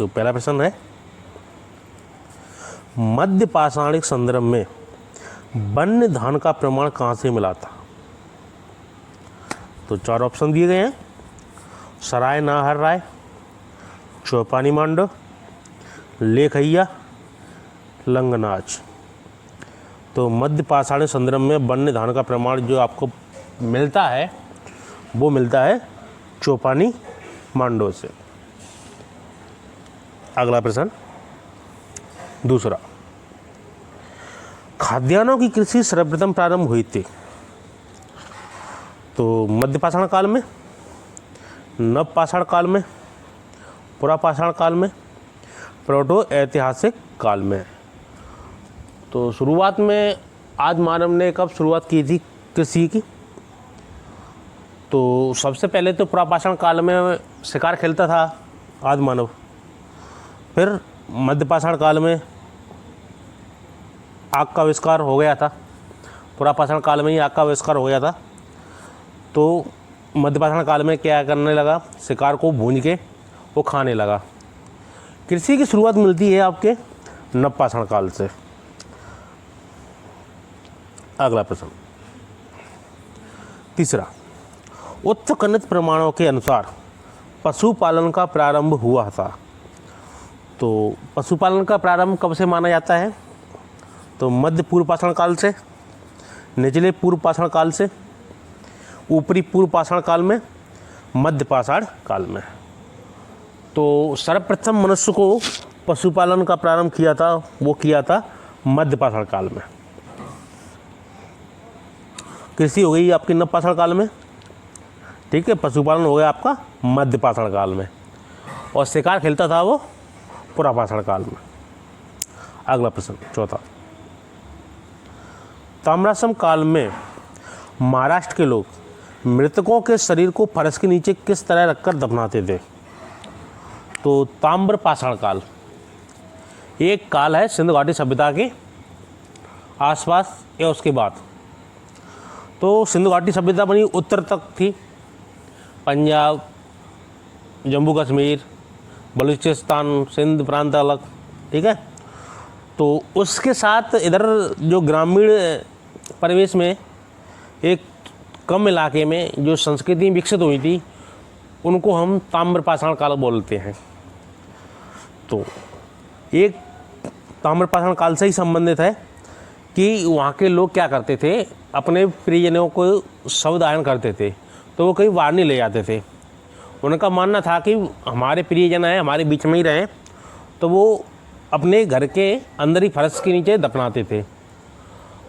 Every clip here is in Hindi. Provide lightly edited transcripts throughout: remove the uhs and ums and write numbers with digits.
तो पहला प्रश्न है, मध्य पाषाणिक संदर्भ में वन्य धान का प्रमाण कहाँ से मिला था? तो 4 ऑप्शन दिए गए हैं, सराय नाहर राय, चौपानी मांडव, लेखैया, लंगनाच। तो मध्य पाषाणिक संदर्भ में वन्य धान का प्रमाण जो आपको मिलता है वो मिलता है चौपानी मांडव से। अगला प्रश्न दूसरा, खाद्यान्नों की कृषि सर्वप्रथम प्रारंभ हुई थी? तो मध्य पाषाण काल में, नव पाषाण काल में, पुरापाषाण काल में, प्रोटो ऐतिहासिक काल में। तो शुरुआत में आदि मानव ने कब शुरुआत की थी कृषि की? तो सबसे पहले तो पुरापाषाण काल में शिकार खेलता था आदि मानव। फिर मध्य पाषाण काल में आग का आविष्कार हो गया था, पुरापाषाण काल में ही आग का आविष्कार हो गया था। तो मध्य पाषाण काल में क्या करने लगा, शिकार को भून के वो खाने लगा। कृषि की शुरुआत मिलती है आपके नव पाषाण काल से। अगला प्रश्न तीसरा, उत्खनन प्रमाणों के अनुसार पशुपालन का प्रारंभ हुआ था? तो पशुपालन का प्रारंभ कब से माना जाता है? तो मध्य पूर्व पाषाण काल से, निचले पूर्व पाषाण काल से, ऊपरी पूर्व पाषाण काल में, मध्य पाषाण काल में। तो सर्वप्रथम मनुष्य को पशुपालन का प्रारंभ किया था, वो किया था मध्य पाषाण काल में। कृषि हो गई आपकी नव पाषाण काल में, ठीक है, पशुपालन हो गया आपका मध्य पाषाण काल में, और शिकार खेलता था वो पुरापाषाण काल में। अगला प्रश्न चौथा, ताम्राश्रम काल में महाराष्ट्र के लोग मृतकों के शरीर को फर्श के नीचे किस तरह रखकर दफनाते थे? तो ताम्र पाषाण काल एक काल है सिंधु घाटी सभ्यता के आसपास या उसके बाद। तो सिंधु घाटी सभ्यता बनी उत्तर तक थी, पंजाब, जम्मू कश्मीर, बलूचिस्तान, सिंध प्रांत अलग, ठीक है। तो उसके साथ इधर जो ग्रामीण परिवेश में एक कम इलाके में जो संस्कृति विकसित हुई थी उनको हम ताम्रपाषाण काल बोलते हैं। तो एक ताम्रपाषाण काल से ही संबंधित है कि वहाँ के लोग क्या करते थे, अपने प्रियजनों को शव दान करते थे तो वो कहीं बाहर नहीं ले जाते थे। उनका मानना था कि हमारे प्रियजन हैं, हमारे बीच में ही रहें, तो वो अपने घर के अंदर ही फर्श के नीचे दफनाते थे।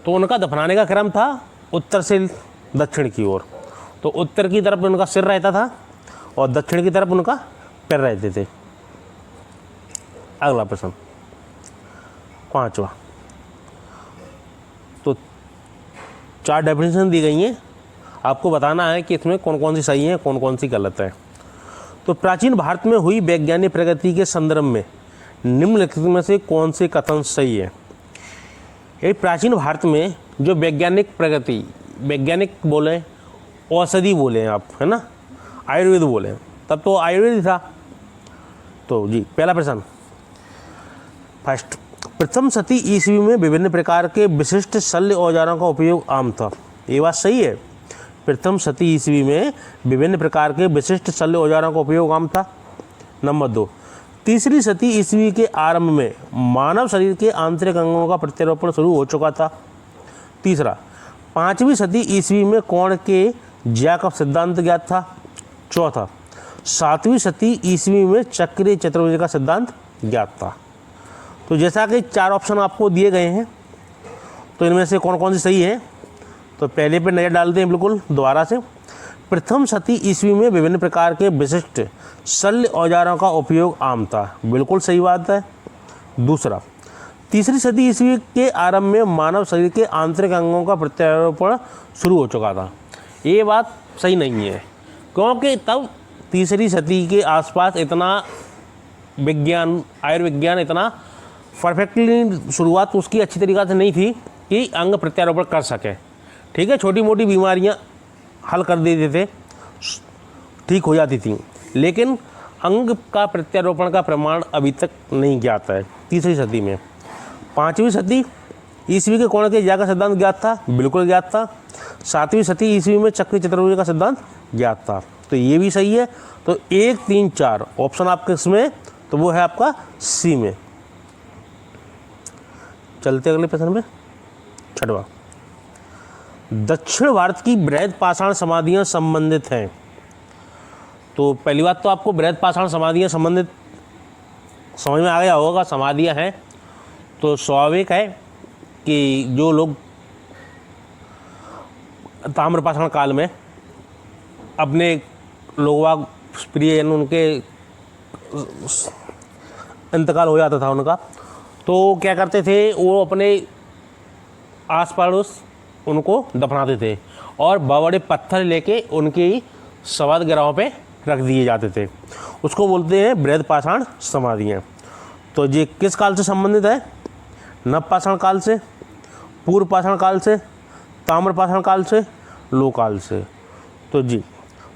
तो उनका दफनाने का क्रम था उत्तर से दक्षिण की ओर। तो उत्तर की तरफ उनका सिर रहता था और दक्षिण की तरफ उनका पैर रहते थे। अगला प्रश्न पांचवा, तो 4 डेफिनेशन दी गई हैं, आपको बताना है कि इसमें कौन कौन सी सही है, कौन कौन सी गलत है। तो प्राचीन भारत में हुई वैज्ञानिक प्रगति के संदर्भ में निम्नलिखित में से कौन से कथन सही है? ये प्राचीन भारत में जो वैज्ञानिक प्रगति, वैज्ञानिक बोले, औषधि बोले आप, है ना, आयुर्वेद बोले, तब तो आयुर्वेद ही था। तो जी पहला प्रश्न फर्स्ट, प्रथम शती ईस्वी में विभिन्न प्रकार के विशिष्ट शल्य औजारों का उपयोग आम था। ये बात सही है, प्रथम शती ईस्वी में विभिन्न प्रकार के विशिष्ट शल्य औजारों का उपयोग आम था। नंबर 2, तीसरी शती ईस्वी के आरंभ में मानव शरीर के आंतरिक अंगों का प्रत्यारोपण शुरू हो चुका था। तीसरा, 5वीं शती ईस्वी में कोण के ज्या का सिद्धांत ज्ञात था। चौथा, 7वीं शती ईस्वी में चक्रीय चतुर्भुज का सिद्धांत ज्ञात था। तो जैसा कि 4 ऑप्शन आपको दिए गए हैं, तो इनमें से कौन कौन सी सही है? तो पहले पे नज़र डालते हैं बिल्कुल दोबारा से। प्रथम शती ईस्वी में विभिन्न प्रकार के विशिष्ट शल्य औजारों का उपयोग आम था, बिल्कुल सही बात है। दूसरा, तीसरी शती ईस्वी के आरंभ में मानव शरीर के आंतरिक अंगों का प्रत्यारोपण शुरू हो चुका था, ये बात सही नहीं है, क्योंकि तब तीसरी शती के आसपास इतना विज्ञान, आयुर्विज्ञान इतना परफेक्टली शुरुआत उसकी अच्छी तरीक़ा से नहीं थी कि अंग प्रत्यारोपण कर सके। ठीक है, छोटी मोटी बीमारियां हल कर देते थे, ठीक हो जाती थी, लेकिन अंग का प्रत्यारोपण का प्रमाण अभी तक नहीं ज्ञात है। तीसरी सदी में। 5वीं सदी ईस्वी के कोण के ज्या का सिद्धांत ज्ञात था, बिल्कुल ज्ञात था। 7वीं सदी ईस्वी में चक्री चतुर्भुज का सिद्धांत ज्ञात था, तो ये भी सही है। तो 1, 3, 4 ऑप्शन आपके इसमें, तो वो है आपका सी में। चलते अगले प्रश्न में। 6वां, दक्षिण भारत की बृहद पाषाण समाधियां संबंधित हैं। तो पहली बात तो आपको बृहद पाषाण समाधियां संबंधित समझ में आ गया होगा। समाधियां हैं तो स्वाभाविक है कि जो लोग ताम्रपाषाण काल में अपने लोगवाग प्रियजन उनके इंतकाल हो जाता था उनका, तो क्या करते थे, वो अपने आस पड़ोस उनको दफनाते थे और बड़े पत्थर लेके उनकी समाधि गिराहों पे रख दिए जाते थे। उसको बोलते हैं बृहद पाषाण समाधियाँ। तो ये किस काल से संबंधित है? नवपाषाण काल से, पूर्व पाषाण काल से, ताम्रपाषाण काल से, लोहकाल से। तो जी,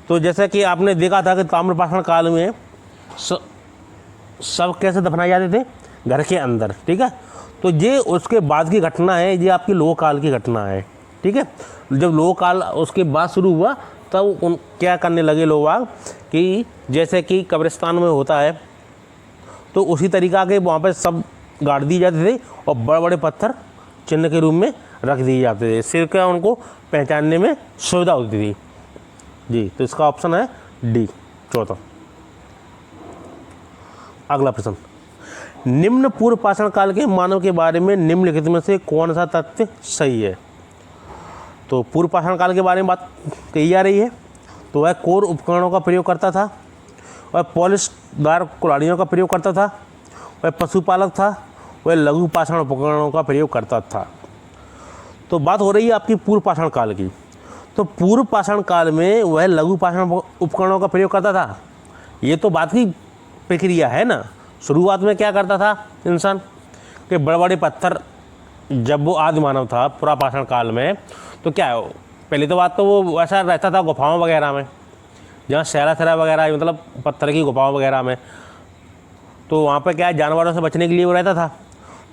तो जैसे कि आपने देखा था कि ताम्रपाषाण काल में सब कैसे दफनाए जाते थे? घर के अंदर, ठीक है। तो ये उसके बाद की घटना है, ये आपकी लोह काल की घटना है, ठीक है। जब लोह काल उसके बाद शुरू हुआ तब उन क्या करने लगे लोग कि जैसे कि कब्रिस्तान में होता है तो उसी तरीक़ा के वहाँ पे सब गाड़ दिए जाते थे और बड़े बड़े पत्थर चिन्ह के रूप में रख दिए जाते थे। सिर का उनको पहचानने में सुविधा होती थी जी। तो इसका ऑप्शन है डी, 14। अगला प्रश्न, निम्न पूर्व पाषाण काल के मानव के बारे में निम्नलिखित में से कौन सा तथ्य सही है? तो पूर्व पाषाण काल के बारे में बात कही जा रही है, तो वह कोर उपकरणों का प्रयोग करता था, वह पॉलिशदार कुल्हाड़ियों का प्रयोग करता था, वह पशुपालक था, वह लघु पाषाण उपकरणों का प्रयोग करता था। तो बात हो रही है आपकी पूर्व पाषाण काल की। तो पूर्व पाषाण काल में वह लघु पाषाण उपकरणों का प्रयोग करता था, ये तो बात की प्रक्रिया है ना। शुरुआत में क्या करता था इंसान कि बड़े बड़े पत्थर, जब वो आदि मानव था पुरापाषाण काल में, तो क्या है, पहली तो बात तो वो वैसा रहता था गुफाओं वगैरह में, जहाँ सैरा वगैरह, मतलब पत्थर की गुफाओं वगैरह में। तो वहाँ पे क्या है, जानवरों से बचने के लिए वो रहता था।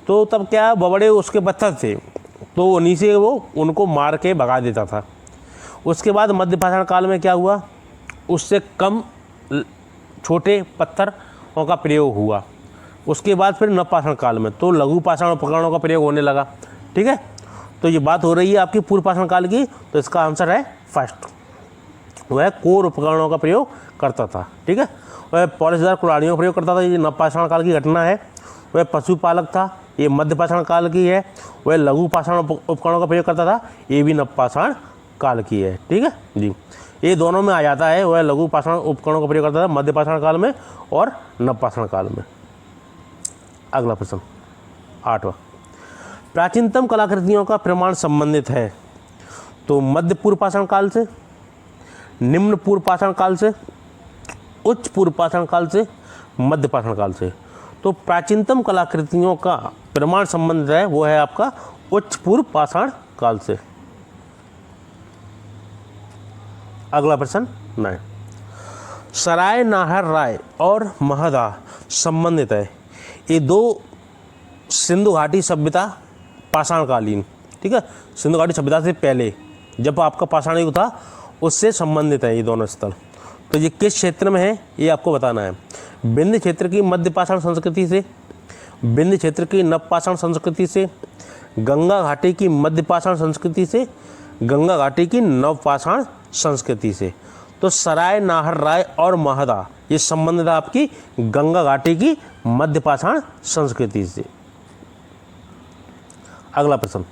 तो तब क्या बड़े उसके पत्थर थे, तो उन्हीं से वो उनको मार के भगा देता था। उसके बाद मध्य पाषाण काल में क्या हुआ, उससे कम छोटे पत्थरों का प्रयोग हुआ। उसके बाद फिर नवपाषाण काल में तो लघु पाषाण उपकरणों का प्रयोग होने लगा, ठीक है। तो ये बात हो रही है आपकी पूर्व पाषाण काल की, तो इसका आंसर है फर्स्ट, वह कोर उपकरणों का प्रयोग करता था, ठीक है। वह पॉलिशदार कुल्हाड़ियों का प्रयोग करता था, ये नवपाषाण काल की घटना है। वह पशुपालक था, ये मध्य पाषाण काल की है। वह लघु पाषाण उपकरणों का प्रयोग करता था, ये भी नवपाषाण काल की है, ठीक है जी। ये दोनों में आ जाता है, वह लघु पाषाण उपकरणों का प्रयोग करता था मध्य पाषाण काल में और नवपाषाण काल में। अगला प्रश्न 8वां, प्राचीनतम कलाकृतियों का प्रमाण संबंधित है। तो मध्य पूर्व पाषाण काल से, निम्न पूर्व पाषाण काल से, उच्च पूर्व पाषाण काल से, मध्य पाषाण काल से। तो प्राचीनतम कलाकृतियों का प्रमाण संबंध है वो है आपका उच्च पूर्व पाषाण काल से। अगला प्रश्न 9, सराय नाहर राय और महदा संबंधित है। ये दो सिंधु घाटी सभ्यता पाषाणकालीन, ठीक है, सिंधु घाटी सभ्यता से पहले जब आपका पाषाण युग था उससे संबंधित है ये दोनों स्थल। तो ये किस क्षेत्र में है ये आपको बताना है। विंध्य क्षेत्र की मध्य पाषाण संस्कृति से, विंध्य क्षेत्र की नवपाषाण संस्कृति से, गंगा घाटी की मध्य पाषाण संस्कृति से, गंगा घाटी की नवपाषाण संस्कृति से। तो सराय नाहर राय और महदा ये संबंधित है आपकी गंगा घाटी की मध्य पाषाण संस्कृति से। अगला प्रश्न,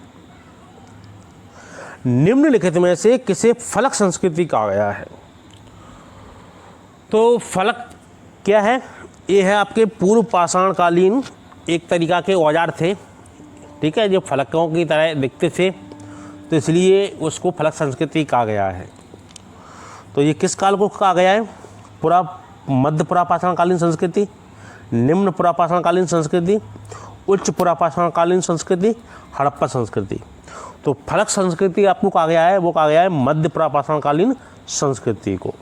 निम्नलिखित में से किसे फलक संस्कृति कहा गया है? तो फलक क्या है? ये है आपके पूर्व पाषाण कालीन एक तरीका के औजार थे, ठीक है, जो फलकों की तरह दिखते थे, तो इसलिए उसको फलक संस्कृति कहा गया है। तो ये किस काल को कहा गया है? मध्य पुरापाषाण कालीन संस्कृति, निम्न पुरापाषाण कालीन संस्कृति, उच्च पुरापाषाण कालीन संस्कृति, हड़प्पा संस्कृति। तो फलक संस्कृति आपको कहा गया है, वो कहा गया है मध्य पुरापाषाण कालीन संस्कृति को।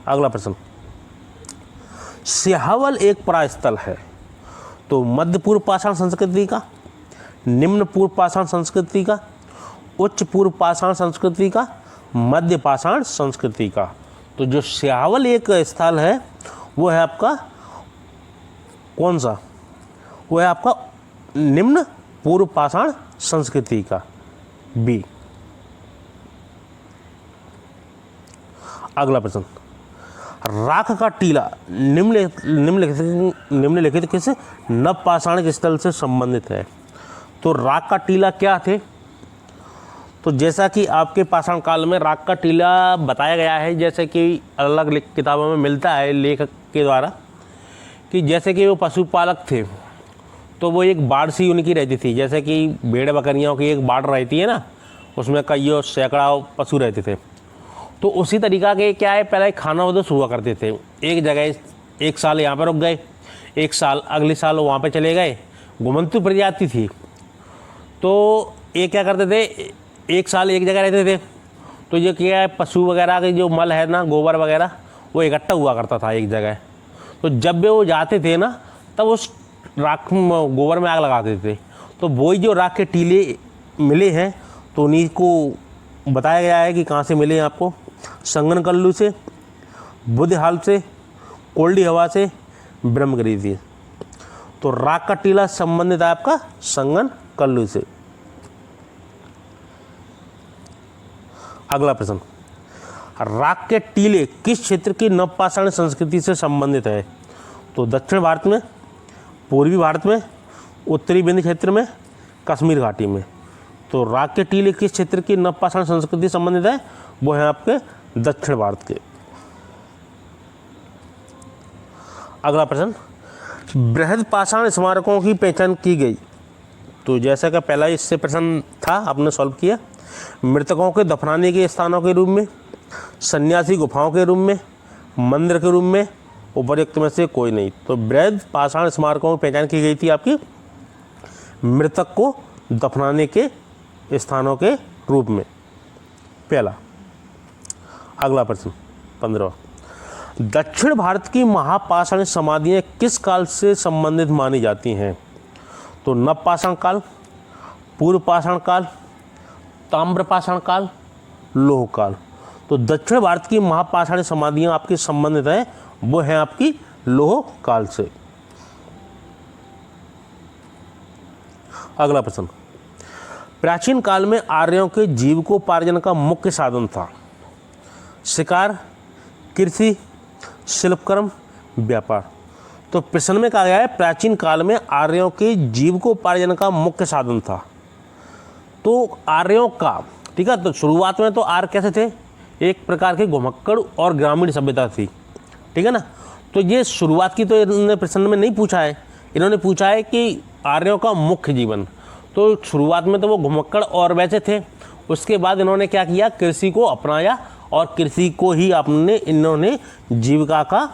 अगला प्रश्न सिहावल एक परास्थल है। तो मध्य पूर्व पाषाण संस्कृति का, निम्न पूर्व पाषाण संस्कृति का, उच्च पूर्व पाषाण संस्कृति का, मध्य पाषाण संस्कृति का। तो जो सिहावल एक स्थल है वो है आपका कौन सा? वो है आपका निम्न पूर्व पाषाण संस्कृति का, बी। अगला प्रश्न, राख का टीला निम्नलिखित किस नव पाषाणिक स्थल से संबंधित है? तो राख का टीला क्या थे? तो जैसा कि आपके पाषाण काल में राख का टीला बताया गया है, जैसे कि अलग अलग किताबों में मिलता है लेखक के द्वारा, कि जैसे कि वो पशुपालक थे तो वो एक बाड़ सी उनकी रहती थी, जैसे कि भेड़ बकरियों की एक बाड़ रहती है ना, उसमें कईयों सैकड़ों पशु रहते थे। तो उसी तरीका के क्या है, पहले खाना बदोश हुआ करते थे। एक जगह एक साल यहाँ पर रुक गए, एक साल अगले साल वहाँ पे चले गए, घुमंतु प्रजाति थी। तो ये क्या करते थे, एक साल एक जगह रहते थे, तो ये क्या है, पशु वगैरह के जो मल है ना, गोबर वगैरह, वो इकट्ठा हुआ करता था एक जगह। तो जब भी वो जाते थे ना, तब उस राख गोबर में आग लगाते थे। तो वही जो राख के टीले मिले हैं, तो उन्हीं को बताया गया है कि कहाँ से मिले हैं आपको, संगन कल्लू से, बुद्धहाल से, कोल्डी हवा से, ब्रह्मगिरी से। तो राख का टीला संबंधित है आपका संगन कल्लू से। अगला प्रश्न, राख के टीले किस क्षेत्र की नवपाषाण संस्कृति से संबंधित है? तो दक्षिण भारत में, पूर्वी भारत में, उत्तरी विंध्य क्षेत्र में, कश्मीर घाटी में। तो राख के टीले किस क्षेत्र की नवपाषाण संस्कृति से संबंधित है? वो है आपके दक्षिण भारत के। अगला प्रश्न, बृहद पाषाण स्मारकों की पहचान की गई। तो जैसा कि पहला इससे प्रश्न था, आपने सॉल्व किया। मृतकों के दफनाने के स्थानों के रूप में, सन्यासी गुफाओं के रूप में, मंदिर के रूप में, उपर्युक्त में से कोई नहीं। तो बृहद पाषाण स्मारकों की पहचान की गई थी आपकी मृतक को दफनाने के स्थानों के रूप में, पहला। अगला प्रश्न 15, दक्षिण भारत की महापाषाण समाधियाँ किस काल से संबंधित मानी जाती हैं? तो नवपाषाण काल, पूर्व पाषाण काल, ताम्र पाषाण काल, लोह काल। तो दक्षिण भारत की महापाषाण समाधियाँ आपकी संबंधित है, वो है आपकी लोह काल से। अगला प्रश्न, प्राचीन काल में आर्यों के जीविकोपार्जन का मुख्य साधन था? शिकार, कृषि, शिल्पकर्म, व्यापार। तो प्रश्न में कहा गया है प्राचीन काल में आर्यों के जीविकोपार्जन का मुख्य साधन था। तो आर्यों का, ठीक है, तो शुरुआत में तो आर्य कैसे थे, एक प्रकार के घुमक्कड़ और ग्रामीण सभ्यता थी, ठीक है ना। तो ये शुरुआत की तो इन्होंने प्रश्न में नहीं पूछा है, इन्होंने पूछा है कि आर्यों का मुख्य जीवन। तो शुरुआत में तो वो घुमक्कड़ और वैसे थे, उसके बाद इन्होंने क्या किया, कृषि को अपनाया और कृषि को ही इन्होंने जीविका का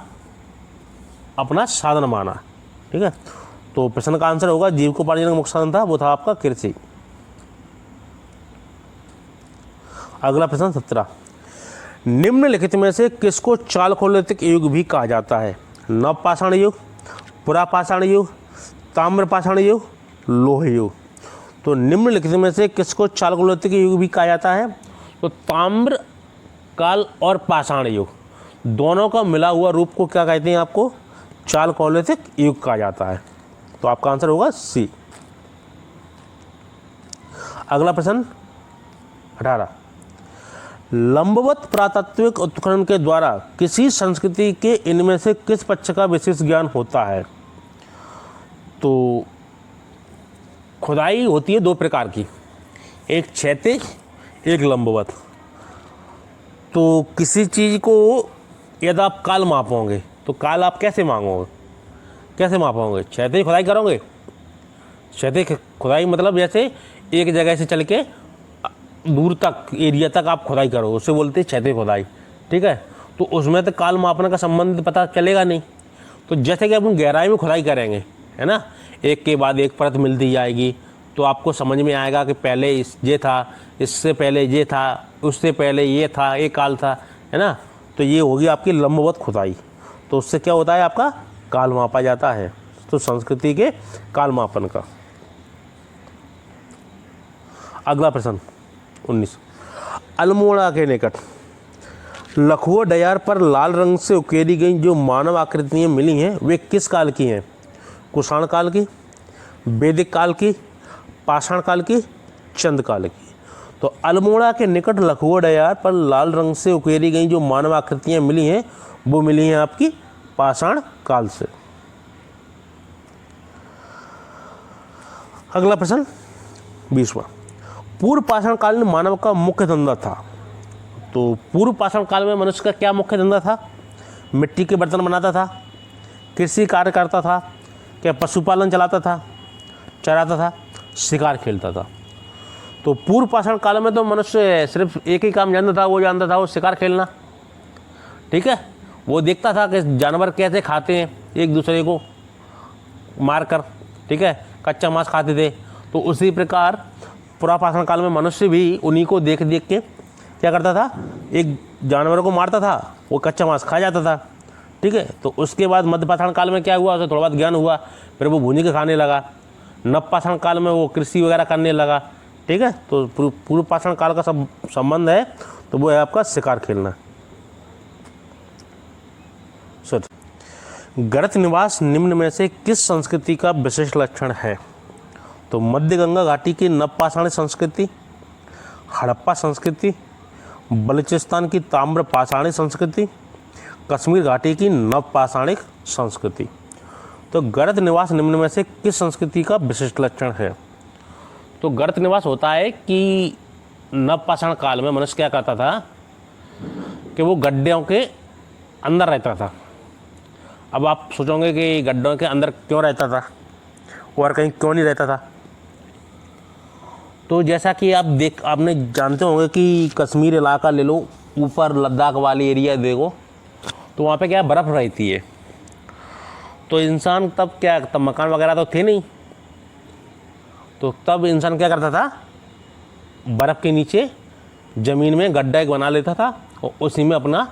अपना साधन माना, ठीक है। तो प्रश्न का आंसर होगा जीविकोपार्जन का मुख्य साधन था, वो था आपका कृषि। अगला प्रश्न 17, निम्नलिखित में से किसको चालकोलिथिक युग भी कहा जाता है? नवपाषाण युग, पुरापाषाण युग, ताम्रपाषाण युग, लोह युग। तो निम्नलिखित में से किसको चालकोलिथिक युग भी कहा जाता है? तो ताम्र काल और पाषाण युग दोनों का मिला हुआ रूप को क्या कहते हैं? आपको चालकोलिथिक युग कहा जाता है। तो आपका आंसर होगा सी। अगला प्रश्न 18, लंबवत पुरातात्विक उत्खनन के द्वारा किसी संस्कृति के इनमें से किस पक्ष का विशेष ज्ञान होता है? तो खुदाई होती है दो प्रकार की, एक क्षैतिज, एक लंबवत। तो किसी चीज़ को यदि आप काल मापोगे तो काल आप कैसे मांगोगे, कैसे मापोगे? क्षैतिज खुदाई करोगे। क्षैतिज खुदाई मतलब जैसे एक जगह से चल के दूर तक एरिया तक आप खुदाई करो, उससे बोलते हैं क्षैतिज खुदाई, ठीक है। तो उसमें तो काल मापने का संबंध पता चलेगा नहीं। तो जैसे कि अपन गहराई में खुदाई करेंगे, है ना, एक के बाद एक परत मिलती जाएगी, तो आपको समझ में आएगा कि पहले ये था, इससे पहले ये था, उससे पहले ये था, ये काल था, है ना। तो ये होगी आपकी लंबवत खुदाई। तो उससे क्या होता है, आपका काल मापा जाता है। तो संस्कृति के काल मापन का। अगला प्रश्न 19, अल्मोड़ा के निकट लखुआ डयार पर लाल रंग से उकेरी गई जो मानव आकृतियाँ मिली हैं वे किस काल की हैं? कुषाण काल की, वैदिक काल की, पाषाण काल की, चंद काल की। तो अल्मोड़ा के निकट लखुआ डयार पर लाल रंग से उकेरी गई जो मानव आकृतियाँ मिली हैं वो मिली हैं आपकी पाषाण काल से। अगला प्रश्न 20वां, पूर्व पाषाण काल में मानव का मुख्य धंधा था। तो पूर्व पाषाण काल में मनुष्य का क्या मुख्य धंधा था? मिट्टी के बर्तन बनाता था, कृषि कार्य करता था, क्या पशुपालन चलाता था, चराता था, शिकार खेलता था। तो पूर्व पाषाण काल में तो मनुष्य सिर्फ एक ही काम जानता था, वो शिकार खेलना। ठीक है, वो देखता था कि जानवर कैसे खाते हैं एक दूसरे को मार कर, ठीक है, कच्चा मांस खाते थे। तो उसी प्रकार पुरापाषाण काल में मनुष्य भी उन्हीं को देख देख के क्या करता था, एक जानवर को मारता था, वो कच्चा मांस खा जाता था। ठीक है, तो उसके बाद मध्यपाषाण काल में क्या हुआ, उसे थोड़ा बहुत ज्ञान हुआ, फिर वो भून के खाने लगा। नवपाषाण काल में वो कृषि वगैरह करने लगा। ठीक है, तो पूर्व पाषाण काल का सब संबंध है तो वो है आपका शिकार खेलना। गर्त निवास निम्न में से किस संस्कृति का विशेष लक्षण है? तो मध्य गंगा घाटी की नवपाषाणी संस्कृति, हड़प्पा संस्कृति, बलूचिस्तान की ताम्र पाषाणी संस्कृति, कश्मीर घाटी की नवपाषाणिक संस्कृति। तो गर्त निवास निम्न में से किस संस्कृति का विशिष्ट लक्षण है? तो गर्त निवास होता है कि नवपाषाण काल में मनुष्य क्या करता था कि वो गड्ढों के अंदर रहता था। अब आप सोचोगे कि गड्ढों के अंदर क्यों रहता था और कहीं क्यों नहीं रहता था? तो जैसा कि आपने जानते होंगे कि कश्मीर इलाका ले लो, ऊपर लद्दाख वाली एरिया देखो, तो वहाँ पे क्या बर्फ़ रहती है। तो इंसान तब मकान वगैरह तो थे नहीं, तो तब इंसान क्या करता था, बर्फ़ के नीचे ज़मीन में गड्ढा एक बना लेता था और उसी में अपना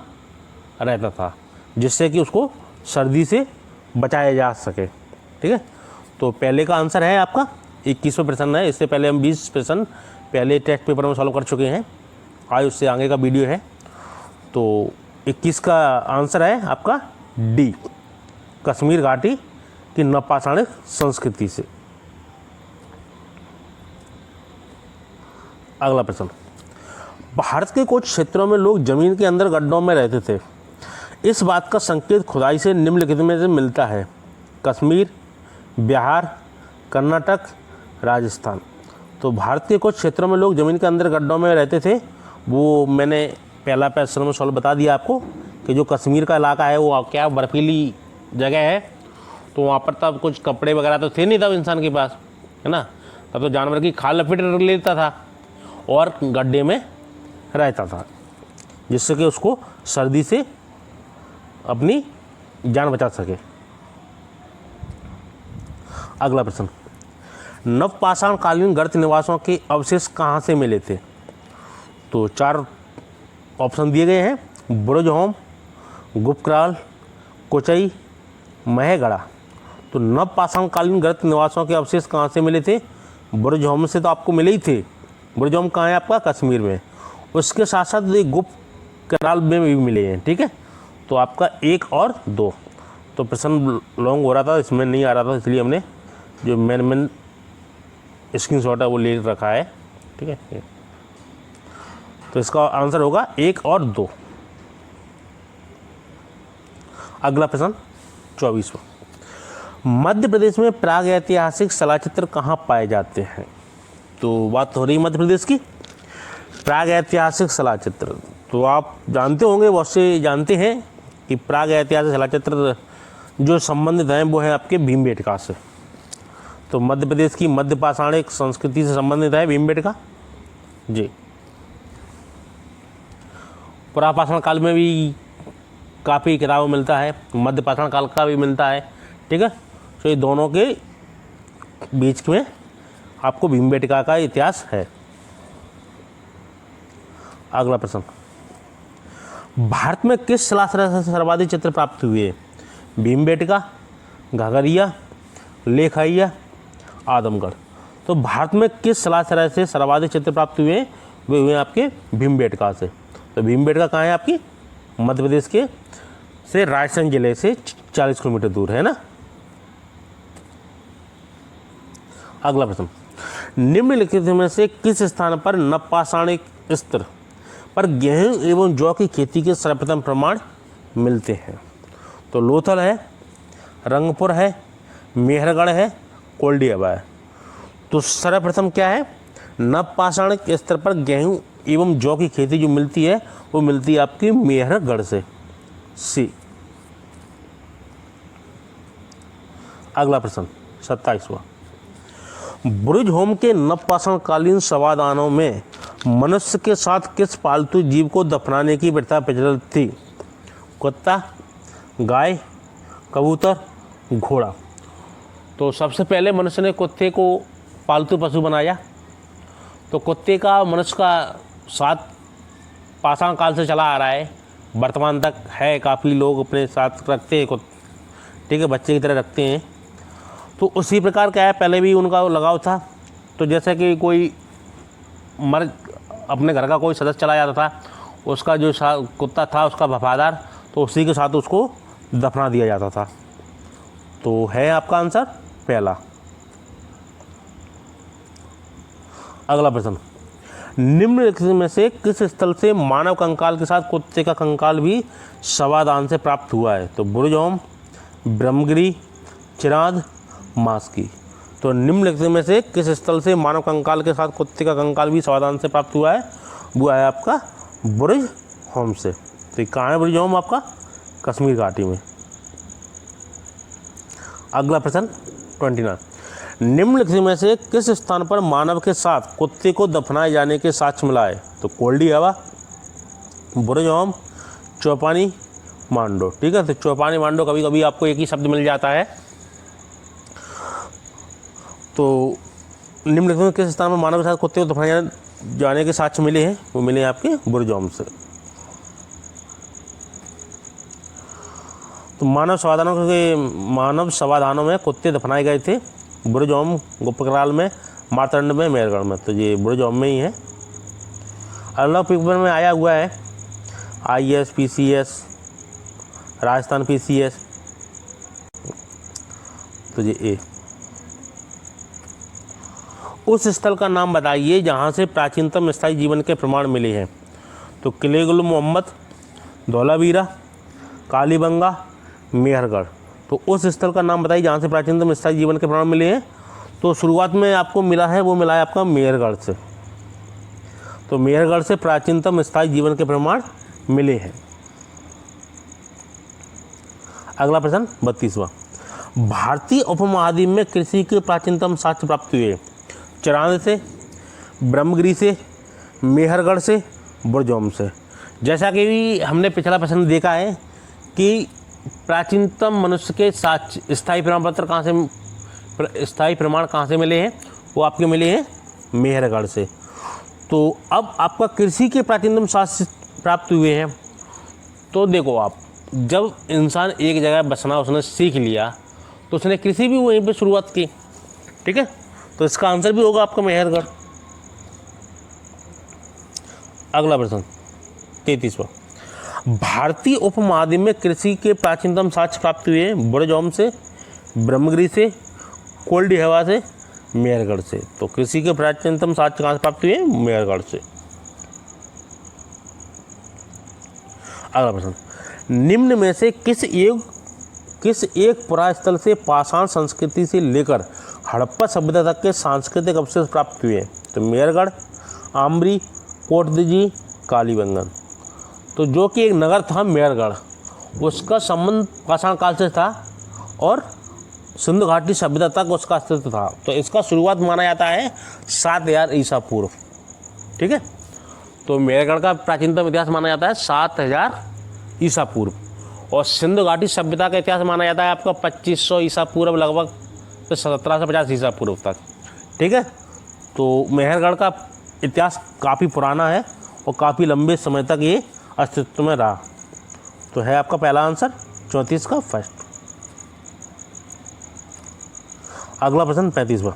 रहता था, जिससे कि उसको सर्दी से बचाया जा सके। ठीक है, तो पहले का आंसर है आपका 21वां प्रश्न है। इससे पहले हम 20 प्रश्न पहले टेस्ट पेपर में सॉल्व कर चुके हैं, आज उससे आगे का वीडियो है। तो 21 का आंसर है आपका डी, कश्मीर घाटी की नवपाषाणिक संस्कृति से। अगला प्रश्न, भारत के कुछ क्षेत्रों में लोग जमीन के अंदर गड्ढों में रहते थे। इस बात का संकेत खुदाई से निम्नलिखित में से मिलता है? कश्मीर, बिहार, कर्नाटक, राजस्थान। तो भारत के कुछ क्षेत्रों में लोग ज़मीन के अंदर गड्ढों में रहते थे, वो मैंने पहला प्रश्न में सॉल्व बता दिया आपको कि जो कश्मीर का इलाका है वो क्या बर्फीली जगह है, तो वहाँ पर तब कुछ कपड़े वगैरह तो थे नहीं तब इंसान के पास, है ना। तब तो जानवर की खाल लपेट लेता था और गड्ढे में रहता था, जिससे कि उसको सर्दी से अपनी जान बचा सके। अगला प्रश्न, नवपाषाण कालीन गर्त निवासों के अवशेष कहाँ से मिले थे? तो 4 ऑप्शन दिए गए हैं, बुरुजहोम, गुपक्राल, कोचई, महेगढ़ा। तो नवपाषाण कालीन गर्त निवासों के अवशेष कहाँ से मिले थे? बुरुजहोम से तो आपको मिले ही थे। बुरुजहोम कहाँ है आपका? कश्मीर में। उसके साथ साथ गुपक्राल में भी मिले हैं। ठीक है, तो आपका 1 और 2। तो प्रश्न लॉन्ग हो रहा था, इसमें नहीं आ रहा था, इसलिए हमने जो मेन स्क्रीनशॉट है वो ले रखा है। ठीक है, तो इसका आंसर होगा 1 और 2। अगला प्रश्न 24वां, मध्य प्रदेश में प्राग ऐतिहासिक शिलाचित्र कहाँ पाए जाते हैं? तो बात हो रही मध्य प्रदेश की प्राग ऐतिहासिक शिलाचित्र। तो आप जानते होंगे, बहुत से जानते हैं कि प्राग ऐतिहासिक शिलाचित्र जो संबंधित हैं वो है आपके भीमबेटका से। तो मध्य प्रदेश की मध्य पाषाणिक संस्कृति से संबंधित है भीमबेटका जी। पुरापाषाण काल में भी काफ़ी किताबों मिलता है, मध्य पाषाण काल का भी मिलता है। ठीक है, तो ये दोनों के बीच में आपको भीमबेटका का इतिहास है। अगला प्रश्न, भारत में किस शिलाश्रय से सर्वाधिक चित्र प्राप्त हुए? भीमबेटका, घाघरिया, लेखाइया, आदमगढ़। तो भारत में किस जलाशय से सर्वाधिक चित्र प्राप्त हुए हैं? वे हुए आपके भीमबेटका से। तो भीमबेटका कहाँ है? आपकी मध्य प्रदेश के से रायसेन जिले से 40 किलोमीटर दूर है ना। अगला प्रश्न, निम्नलिखित में से किस स्थान पर नवपाषाणिक स्तर पर गेहूं एवं जौ की खेती के सर्वप्रथम प्रमाण मिलते हैं? तो लोथल है, रंगपुर है, मेहरगढ़ है, कोल्डियाबा है। तो सर्वप्रथम क्या है? नवपाषाणिक स्तर पर गेहूं एवं जौ की खेती जो मिलती है वो मिलती है आपकी मेहरगढ़ से, सी। अगला प्रश्न 27वां, बुरुज-होम के नवपाषाणकालीन शवादानों में मनुष्य के साथ किस पालतू जीव को दफनाने की प्रथा प्रचलित थी? कुत्ता, गाय, कबूतर, घोड़ा। तो सबसे पहले मनुष्य ने कुत्ते को पालतू पशु बनाया। तो कुत्ते का मनुष्य का साथ पाषाण काल से चला आ रहा है, वर्तमान तक है। काफ़ी लोग अपने साथ रखते हैं, ठीक है, बच्चे की तरह रखते हैं। तो उसी प्रकार क्या है, पहले भी उनका लगाव था। तो जैसे कि कोई अपने घर का कोई सदस्य चला जाता था, उसका जो कुत्ता था उसका वफादार, तो उसी के साथ उसको दफना दिया जाता था। तो है आपका आंसर पहला। अगला प्रश्न, निम्नलिखित में से किस स्थल से मानव कंकाल के साथ कुत्ते का कंकाल भी शवादान से प्राप्त हुआ है? तो बुरुज-होम, ब्रह्मगिरी, चिरांद, मास्की। तो निम्नलिखित में से किस स्थल से मानव कंकाल के साथ कुत्ते का कंकाल भी शवादान से प्राप्त हुआ है? वो है आपका बुरुज-होम से। तो कहाँ है बुरुज-होम? आपका कश्मीर घाटी में। अगला प्रश्न 29, निम्नलिखित में से किस स्थान पर मानव के साथ कुत्ते को दफनाए जाने के साक्ष्य मिला है? तो कोल्डियाबा, बुरुज-होम, चौपानी, मांडो। ठीक है, तो चौपानी मांडो कभी कभी आपको एक ही शब्द मिल जाता है। तो निम्नलिखित में किस स्थान पर मानव के साथ कुत्ते को दफनाए जाने के साक्ष्य मिले हैं? वो मिले हैं आपके बुरुज-होम से। तो मानव शवाधानों में कुत्ते दफनाए गए थे बुरुज-होम, गुप्तकराल में, मारतंड में, मेहरगढ़ में। तो ये बुरुज-होम में ही है। अलग पेपर में आया हुआ है, IAS, PCS, राजस्थान PCS। तो ये ए। उस स्थल का नाम बताइए जहाँ से प्राचीनतम स्थायी जीवन के प्रमाण मिले हैं। तो किले गुल मोहम्मद, धौलावीरा, कालीबंगा, मेहरगढ़। तो उस स्थल का नाम बताइए जहाँ से प्राचीनतम स्थायी जीवन के प्रमाण मिले हैं। तो शुरुआत में आपको मिला है, वो मिला है आपका मेहरगढ़ से। तो मेहरगढ़ से प्राचीनतम स्थायी जीवन के प्रमाण मिले हैं। अगला प्रश्न 32वां, भारतीय उपमहाद्वीप में कृषि के प्राचीनतम साक्ष्य प्राप्त हुए? चिरांद से, ब्रह्मगिरी से, मेहरगढ़ से, बुरुज-होम से। जैसा कि भी हमने पिछला प्रश्न देखा है कि प्राचीनतम मनुष्य के साक्ष्य स्थायी प्रमाण पत्र कहाँ से, स्थायी प्रमाण कहाँ से मिले हैं? वो आपके मिले हैं मेहरगढ़ से। तो अब आपका कृषि के प्राचीनतम साक्ष्य प्राप्त हुए हैं। तो देखो, आप जब इंसान एक जगह बसना उसने सीख लिया तो उसने कृषि भी वहीं पे शुरुआत की। ठीक है, तो इसका आंसर भी होगा आपका मेहरगढ़। अगला प्रश्न 33वां, भारतीय उपमहाद्वीप में कृषि के प्राचीनतम साक्ष्य प्राप्त हुए हैं बुरुज-होम से, ब्रह्मगिरी से, कोल्डियाबा से, मेहरगढ़ से। तो कृषि के प्राचीनतम साक्ष्य कहाँ से प्राप्त हुए हैं? मेहरगढ़ से। अगला प्रश्न, निम्न में से किस एक पुरास्थल से पाषाण संस्कृति से लेकर हड़प्पा सभ्यता तक के सांस्कृतिक अवशेष प्राप्त हुए हैं? तो मेहरगढ़, आमरी, कोटदीजी, कालीबंगन। तो जो कि एक नगर था मेहरगढ़, उसका संबंध पाषाण काल से था और सिंधु घाटी सभ्यता तक उसका अस्तित्व था। तो इसका शुरुआत माना जाता है 7000 ईसा पूर्व। ठीक है, तो मेहरगढ़ का प्राचीनतम इतिहास माना जाता है 7000 ईसा पूर्व, और सिंधु घाटी सभ्यता का इतिहास माना जाता है आपका 2500 ईसा पूर्व लगभग, तो 1750 ईसा पूर्व तक। ठीक है, तो मेहरगढ़ का इतिहास काफ़ी पुराना है और काफ़ी लंबे समय तक ये अस्तित्व में रहा। तो है आपका पहला आंसर 34 का फर्स्ट। अगला प्रश्न 35वां,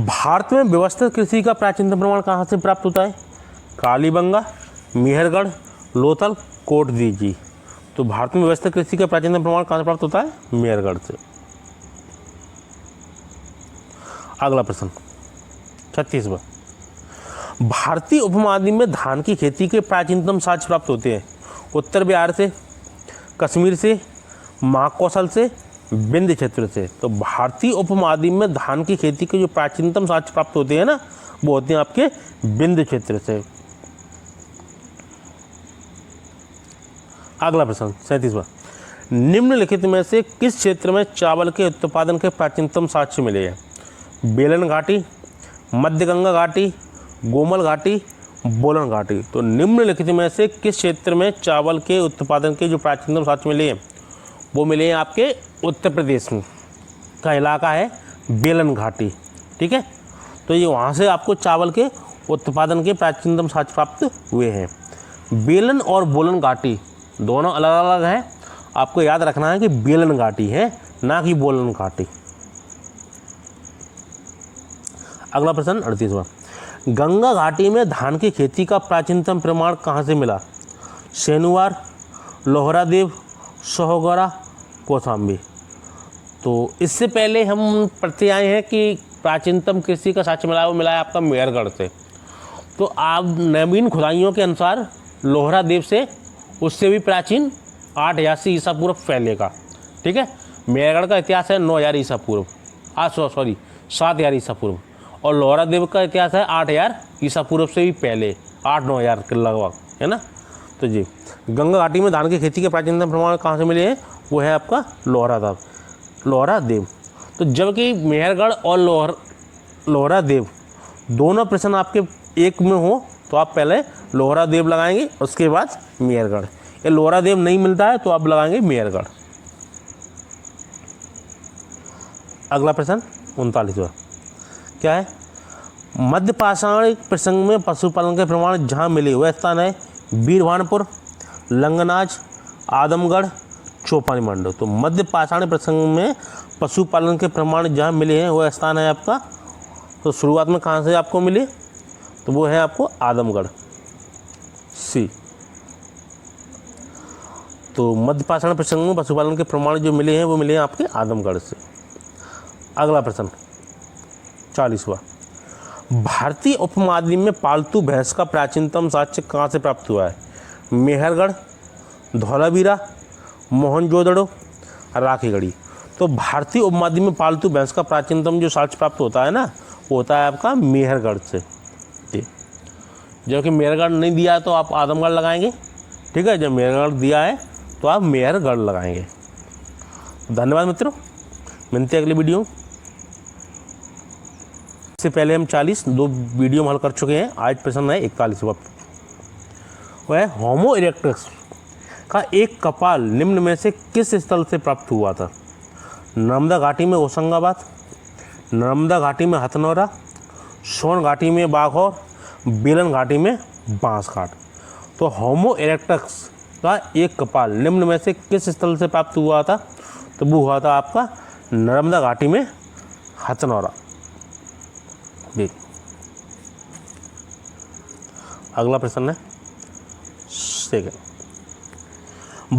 भारत में व्यवस्थित कृषि का प्राचीनतम प्रमाण कहाँ से प्राप्त होता है? कालीबंगा, मेहरगढ़, लोथल, कोटदीजी। तो भारत में व्यवस्थित कृषि का प्राचीनतम प्रमाण कहाँ से प्राप्त होता है? मेहरगढ़ से। अगला प्रश्न 36वां, भारतीय उपमहाद्वीप में धान की खेती के प्राचीनतम साक्ष्य प्राप्त होते हैं? उत्तर बिहार से, कश्मीर से, महाकौशल से, विंध्य क्षेत्र से। तो भारतीय उपमहाद्वीप में धान की खेती के जो प्राचीनतम साक्ष्य प्राप्त होते हैं ना, वो होते हैं आपके विंध्य क्षेत्र से। अगला प्रश्न 37वां, निम्नलिखित में से किस क्षेत्र में चावल के उत्पादन के प्राचीनतम साक्ष्य मिले हैं? बेलन घाटी, मध्य गंगा घाटी, गोमल घाटी, बोलन घाटी। तो निम्नलिखित में से किस क्षेत्र में चावल के उत्पादन के जो प्राचीनतम साक्ष्य मिले हैं, वो मिले हैं आपके उत्तर प्रदेश में का इलाका है बेलन घाटी। ठीक है, तो ये वहाँ से आपको चावल के उत्पादन के प्राचीनतम साक्ष्य प्राप्त हुए हैं। बेलन और बोलन घाटी दोनों अलग अलग हैं, आपको याद रखना है कि बेलन घाटी है, ना कि बोलन घाटी। अगला प्रश्न 38वां, गंगा घाटी में धान की खेती का प्राचीनतम प्रमाण कहाँ से मिला? सेनुवार, लोहरादेव, सोहगरा, कौशाम्बी। तो इससे पहले हम पढ़ते आए हैं कि प्राचीनतम कृषि का साक्ष्य मिला है, वो मिला है आपका मेहरगढ़ से। तो आप नवीन खुदाइयों के अनुसार लोहरादेव से, उससे भी प्राचीन 8000 ईसा पूर्व पहले का। ठीक है, मेहरगढ़ का इतिहास है 9000 ईसा पूर्व, 7000 ईसा पूर्व, और लोहरादेव का इतिहास है 8000 ईसा पूर्व से भी पहले, 8-9000 के लगभग, है ना। तो जी, गंगा घाटी में धान की खेती के प्राचीनतम प्रमाण कहाँ से मिले हैं? वो है आपका लोहरादेव। तो जबकि मेहरगढ़ और लोहरादेव दोनों प्रश्न आपके एक में हो, तो आप पहले लोहरादेव लगाएंगे, उसके बाद मेहरगढ़। ये लोहरादेव नहीं मिलता है तो आप लगाएंगे मेहरगढ़। अगला प्रश्न 39वां क्या है? मध्य पाषाण प्रसंग में पशुपालन के प्रमाण जहाँ मिले वह स्थान है बीरभानपुर, लंगनाज, आदमगढ़, चौपानी मंडल। तो मध्य पाषाण प्रसंग में पशुपालन के प्रमाण जहाँ मिले हैं वह स्थान है आपका, तो शुरुआत में कहाँ से आपको मिले? तो वो है आपको आदमगढ़, सी। तो मध्य पाषाण प्रसंग में पशुपालन के प्रमाण जो मिले हैं वो मिले हैं आपके आदमगढ़ से। अगला प्रश्न 40वां, भारतीय उपमहाद्वीप में पालतू भैंस का प्राचीनतम साक्ष्य कहाँ से प्राप्त हुआ है? मेहरगढ़, धौलावीरा, मोहनजोदड़ो, राखीगढ़ी। तो भारतीय उपमहाद्वीप में पालतू भैंस का प्राचीनतम जो साक्ष्य प्राप्त होता है ना, वो होता है आपका मेहरगढ़ से। जबकि मेहरगढ़ नहीं दिया है तो आप आदमगढ़ लगाएंगे। ठीक है, जब मेहरगढ़ दिया है तो आप मेहरगढ़ लगाएंगे। धन्यवाद मित्रों, मिलते हैं अगले वीडियो। इससे पहले हम 2 वीडियो में हल कर चुके हैं। आज प्रश्न है 41वां, वह है होमो इरेक्टस का एक कपाल निम्न में से किस स्थल से प्राप्त हुआ था? नर्मदा घाटी में होशंगाबाद, नर्मदा घाटी में हथनौरा, सोन घाटी में बाघौर, बेलन घाटी में बांसघाट। तो होमो इरेक्टस का एक कपाल निम्न में से किस स्थल से प्राप्त हुआ था? तो वो हुआ था आपका नर्मदा घाटी में हथनौरा। अगला प्रश्न है सेकंड,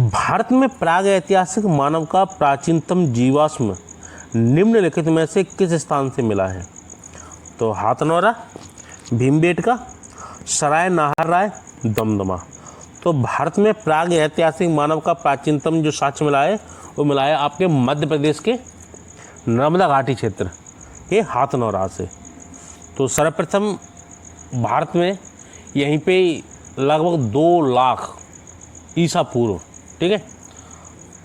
भारत में प्राग ऐतिहासिक मानव का प्राचीनतम जीवाश्म निम्नलिखित में से किस स्थान से मिला है? तो हथनौरा, भीमबेटका, सराय नाहरराय, दमदमा। तो भारत में प्राग ऐतिहासिक मानव का प्राचीनतम जो साक्ष्य मिला है वो मिला है आपके मध्य प्रदेश के नर्मदा घाटी क्षेत्र के हथनौरा से। तो सर्वप्रथम भारत में यहीं पे लगभग 2 लाख ईसा पूर्व, ठीक है,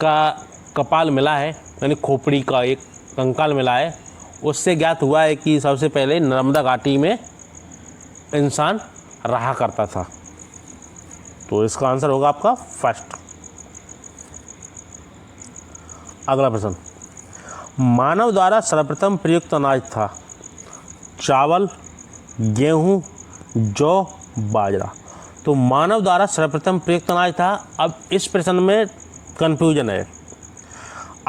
का कपाल मिला है, यानी खोपड़ी का एक कंकाल मिला है। उससे ज्ञात हुआ है कि सबसे पहले नर्मदा घाटी में इंसान रहा करता था। तो इसका आंसर होगा आपका फर्स्ट। अगला प्रश्न, मानव द्वारा सर्वप्रथम प्रयुक्त अनाज था? चावल, गेहूं, जौ, बाजरा। तो मानव द्वारा सर्वप्रथम प्रयुक्त अनाज था। अब इस प्रश्न में कंफ्यूजन है।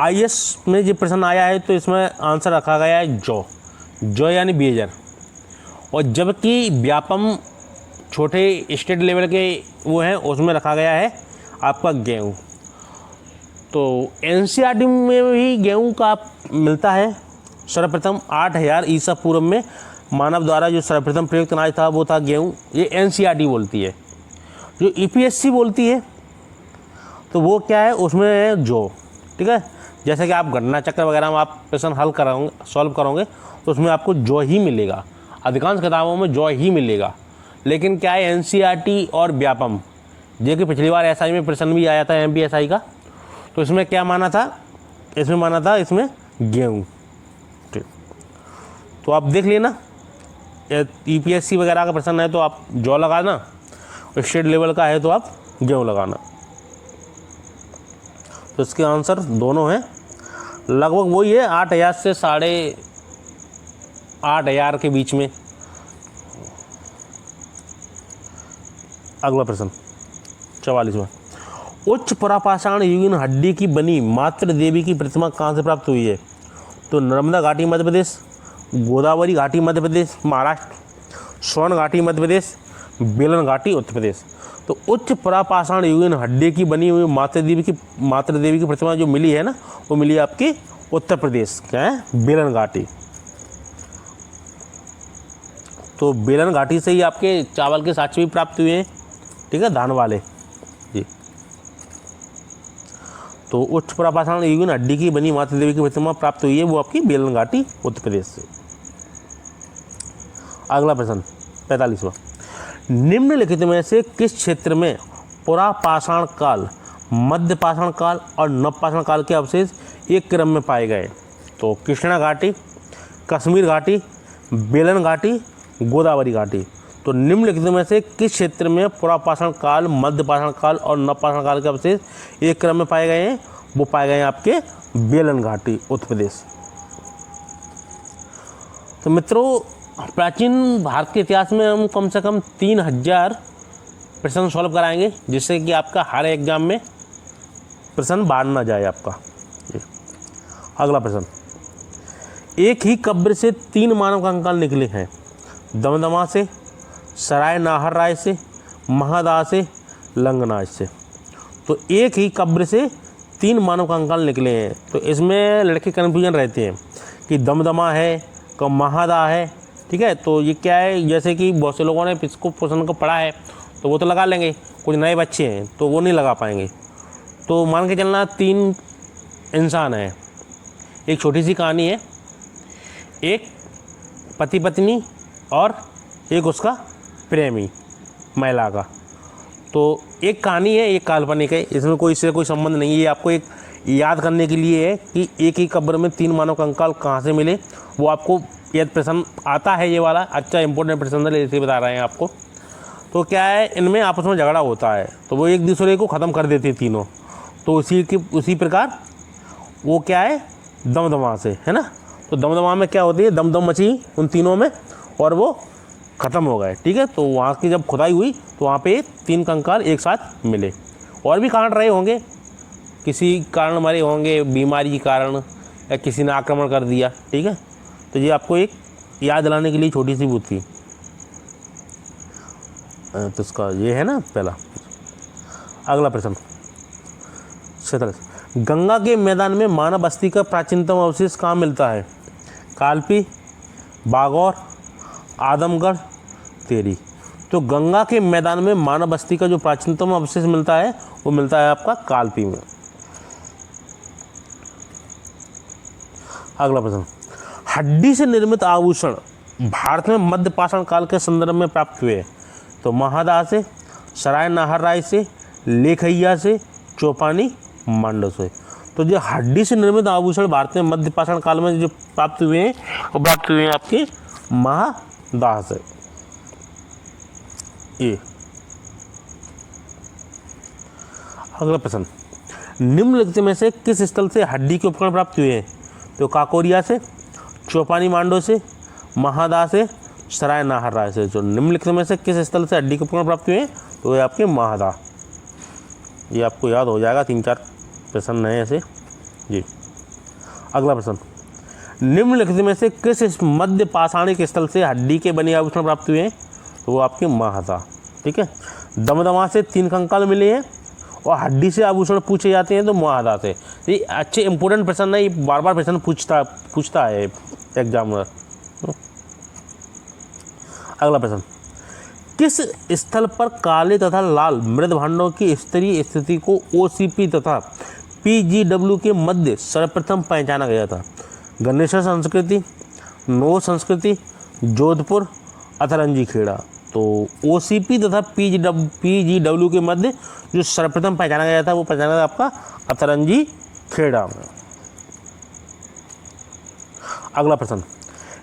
IS में ये प्रश्न आया है तो इसमें आंसर रखा गया है जौ यानी बेजर, और जबकि व्यापम छोटे स्टेट लेवल के वो हैं उसमें रखा गया है आपका गेहूँ। तो NCERT में भी गेहूँ का मिलता है। सर्वप्रथम 8000 ईसा पूर्व में मानव द्वारा जो सर्वप्रथम प्रयुक्त अनाज था वो था गेहूँ, ये NCERT बोलती है। जो EPSC बोलती है तो वो क्या है, उसमें है जौ। ठीक है, जैसे कि आप गणना चक्र वगैरह में आप प्रश्न हल कराओगे, सॉल्व करोगे तो उसमें आपको जौ ही मिलेगा, अधिकांश किताबों में जौ ही मिलेगा। लेकिन क्या है, NCERT और व्यापम, जो कि पिछली बार SI में प्रश्न भी आया था MPSI का, तो इसमें क्या माना था, इसमें गेहूँ। ठीक, तो आप देख लेना, EPSC वगैरह का प्रश्न है तो आप जौ लगाना, और स्टेट लेवल का है तो आप गेहूँ लगाना। तो इसके आंसर दोनों हैं, लगभग वही है, 8000 से 8500 के बीच में। अगला प्रश्न 44वां, उच्च परापाषाण युगीन हड्डी की बनी मातृ देवी की प्रतिमा कहाँ से प्राप्त हुई है? तो नर्मदा घाटी मध्य प्रदेश, गोदावरी घाटी मध्य प्रदेश महाराष्ट्र, स्वर्ण घाटी मध्य प्रदेश, बेलन घाटी उत्तर प्रदेश। तो उच्च परापाषाण युगीन हड्डी की बनी हुई मातृ देवी की प्रतिमा जो मिली है ना, वो मिली आपकी उत्तर प्रदेश, क्या है, बेलन घाटी। तो बेलन घाटी से ही आपके चावल के साक्ष्य भी प्राप्त हुए हैं। ठीक है, धान वाले जी। तो उच्च परापाषाण युगीन हड्डी की बनी मातृ देवी की प्रतिमा प्राप्त हुई है, वो आपकी बेलन घाटी उत्तर प्रदेश से। अगला प्रश्न 45वां, निम्नलिखित में से किस क्षेत्र में पुरापाषाण काल, मध्य पाषाण काल और नवपाषाण काल के अवशेष एक क्रम में पाए गए? तो कृष्णा घाटी, कश्मीर घाटी, बेलन घाटी, गोदावरी घाटी। तो निम्नलिखित में से किस क्षेत्र में पुरापाषाण काल, मध्य पाषाण काल और नवपाषाण काल के अवशेष एक क्रम में पाए गए हैं? वो पाए गए हैं आपके बेलन घाटी उत्तर प्रदेश। तो मित्रों, प्राचीन भारत के इतिहास में हम कम से कम 3000 प्रश्न सॉल्व कराएंगे, जिससे कि आपका हर एग्जाम में प्रश्न बाहर ना जाए आपका। अगला प्रश्न, एक ही कब्र से 3 मानव कंकाल निकले हैं, दमदमा से, सराय नाहर राय से, महादाह से, लंगनाज से। तो एक ही कब्र से 3 मानव कंकाल निकले हैं। तो इसमें लड़के कन्फ्यूजन रहते हैं कि दमदमा है, कब महादाह है। ठीक है, तो ये क्या है, जैसे कि बहुत से लोगों ने इसको प्रश्न को पढ़ा है तो वो तो लगा लेंगे, कुछ नए बच्चे हैं तो वो नहीं लगा पाएंगे। तो मान के चलना 3 इंसान हैं, एक छोटी सी कहानी है, एक पति पत्नी और एक उसका प्रेमी महिला का। तो एक कहानी है, एक काल्पनिक है, इसमें इससे कोई संबंध नहीं है। ये आपको एक याद करने के लिए है कि एक ही कब्र में 3 मानव कंकाल कहाँ से मिले। वो आपको यदि प्रश्न आता है, ये वाला अच्छा इंपॉर्टेंट प्रश्न है, इसलिए बता रहे हैं आपको। तो क्या है, इनमें आपस में झगड़ा होता है तो वो एक दूसरे को ख़त्म कर देते तीनों। तो उसी प्रकार वो क्या है, दमदमा से, है ना। तो दमदमा में क्या होती है, दमदम मची उन तीनों में और वो ख़त्म हो गए। ठीक है, तो वहाँ की जब खुदाई हुई तो वहाँ पे 3 कंकाल एक साथ मिले। और भी कारण रहे होंगे, किसी कारण मरे होंगे, बीमारी के कारण, या किसी ने आक्रमण कर दिया। ठीक है, तो ये आपको एक याद दिलाने के लिए छोटी सी बुद्धि। तो इसका ये है ना पहला। अगला प्रश्न 47, गंगा के मैदान में मानव बस्ती का प्राचीनतम अवशेष कहाँ मिलता है? कालपी, बागौर, आदमगढ़, तेरी। तो गंगा के मैदान में मानव बस्ती का जो प्राचीनतम अवशेष मिलता है वो मिलता है आपका कालपी में। अगला प्रश्न, हड्डी से निर्मित आभूषण भारत में मध्य पाषाण काल के संदर्भ में प्राप्त हुए। तो महादाह से, सराय नाहर राय से, लेखैया से, चौपानी मांडव से। तो जो हड्डी से निर्मित आभूषण भारत में मध्य पाषाण काल में जो प्राप्त हुए हैं वो प्राप्त हुए हैं आपके महादाह से। ये अगला प्रश्न, निम्नलिखित में से किस स्थल से हड्डी के उपकरण प्राप्त हुए हैं? तो काकोरिया से, चौपानी मांडव से, महादाह से, सराय नाहर राय से। जो निम्नलिखित में से किस स्थल से हड्डी के उपकरण प्राप्त हुए हैं? तो ये आपके महादाह। ये आपको याद हो जाएगा, 3-4 प्रश्न हैं ऐसे जी। अगला प्रश्न, निम्नलिखित में से किस मध्य पाषाणिक स्थल से हड्डी के बने आभूषण प्राप्त हुए हैं? तो वो आपके महासा। ठीक है, दमदमा से 3 कंकाल मिले हैं और हड्डी से आभूषण पूछे जाते हैं तो महादा से। ये अच्छे इंपॉर्टेंट प्रश्न है, ये बार बार प्रश्न पूछता है एग्जामिनर। अगला प्रश्न, किस स्थल पर काले तथा लाल मृद भांडों की स्तरीय स्थिति को OCP तथा PGW के मध्य सर्वप्रथम पहचाना गया था? गणेशर संस्कृति, नौ संस्कृति, जोधपुर, अथरंजी खेड़ा। तो OCP तथा PGW के मध्य जो सर्वप्रथम पहचाना गया था वो पहचाना गया आपका अथरंजी खेड़ा में। अगला प्रश्न,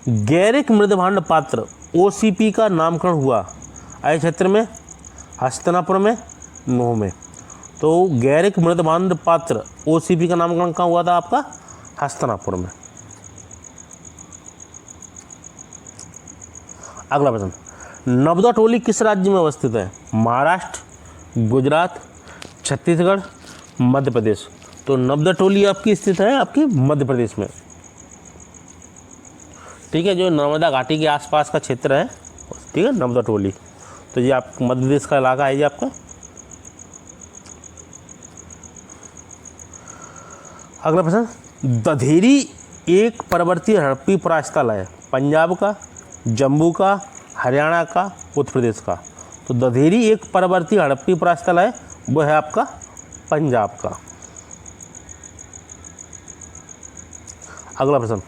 गैरिक मृदभांड पात्र OCP का नामकरण हुआ अय क्षेत्र में, हस्तिनापुर में, नूह में। तो गैरिक मृदभांड पात्र OCP का नामकरण कहाँ हुआ था? आपका हस्तिनापुर में। अगला प्रश्न, नवदा टोली किस राज्य में अवस्थित है? महाराष्ट्र, गुजरात, छत्तीसगढ़, मध्य प्रदेश। तो नवदा टोली आपकी स्थित है आपकी मध्य प्रदेश में। ठीक है, जो नर्मदा घाटी के आसपास का क्षेत्र है, ठीक है, नवदा टोली। तो ये आप मध्य प्रदेश का इलाका है ये आपका। अगला प्रश्न, दधेरी एक पर्वतीय हड़प्पी परास्थल है, पंजाब का, जम्मू का, हरियाणा का, उत्तर प्रदेश का। तो दधेरी एक पर्वतीय हड़प्पी परास्थल है, वो है आपका पंजाब का। अगला प्रश्न,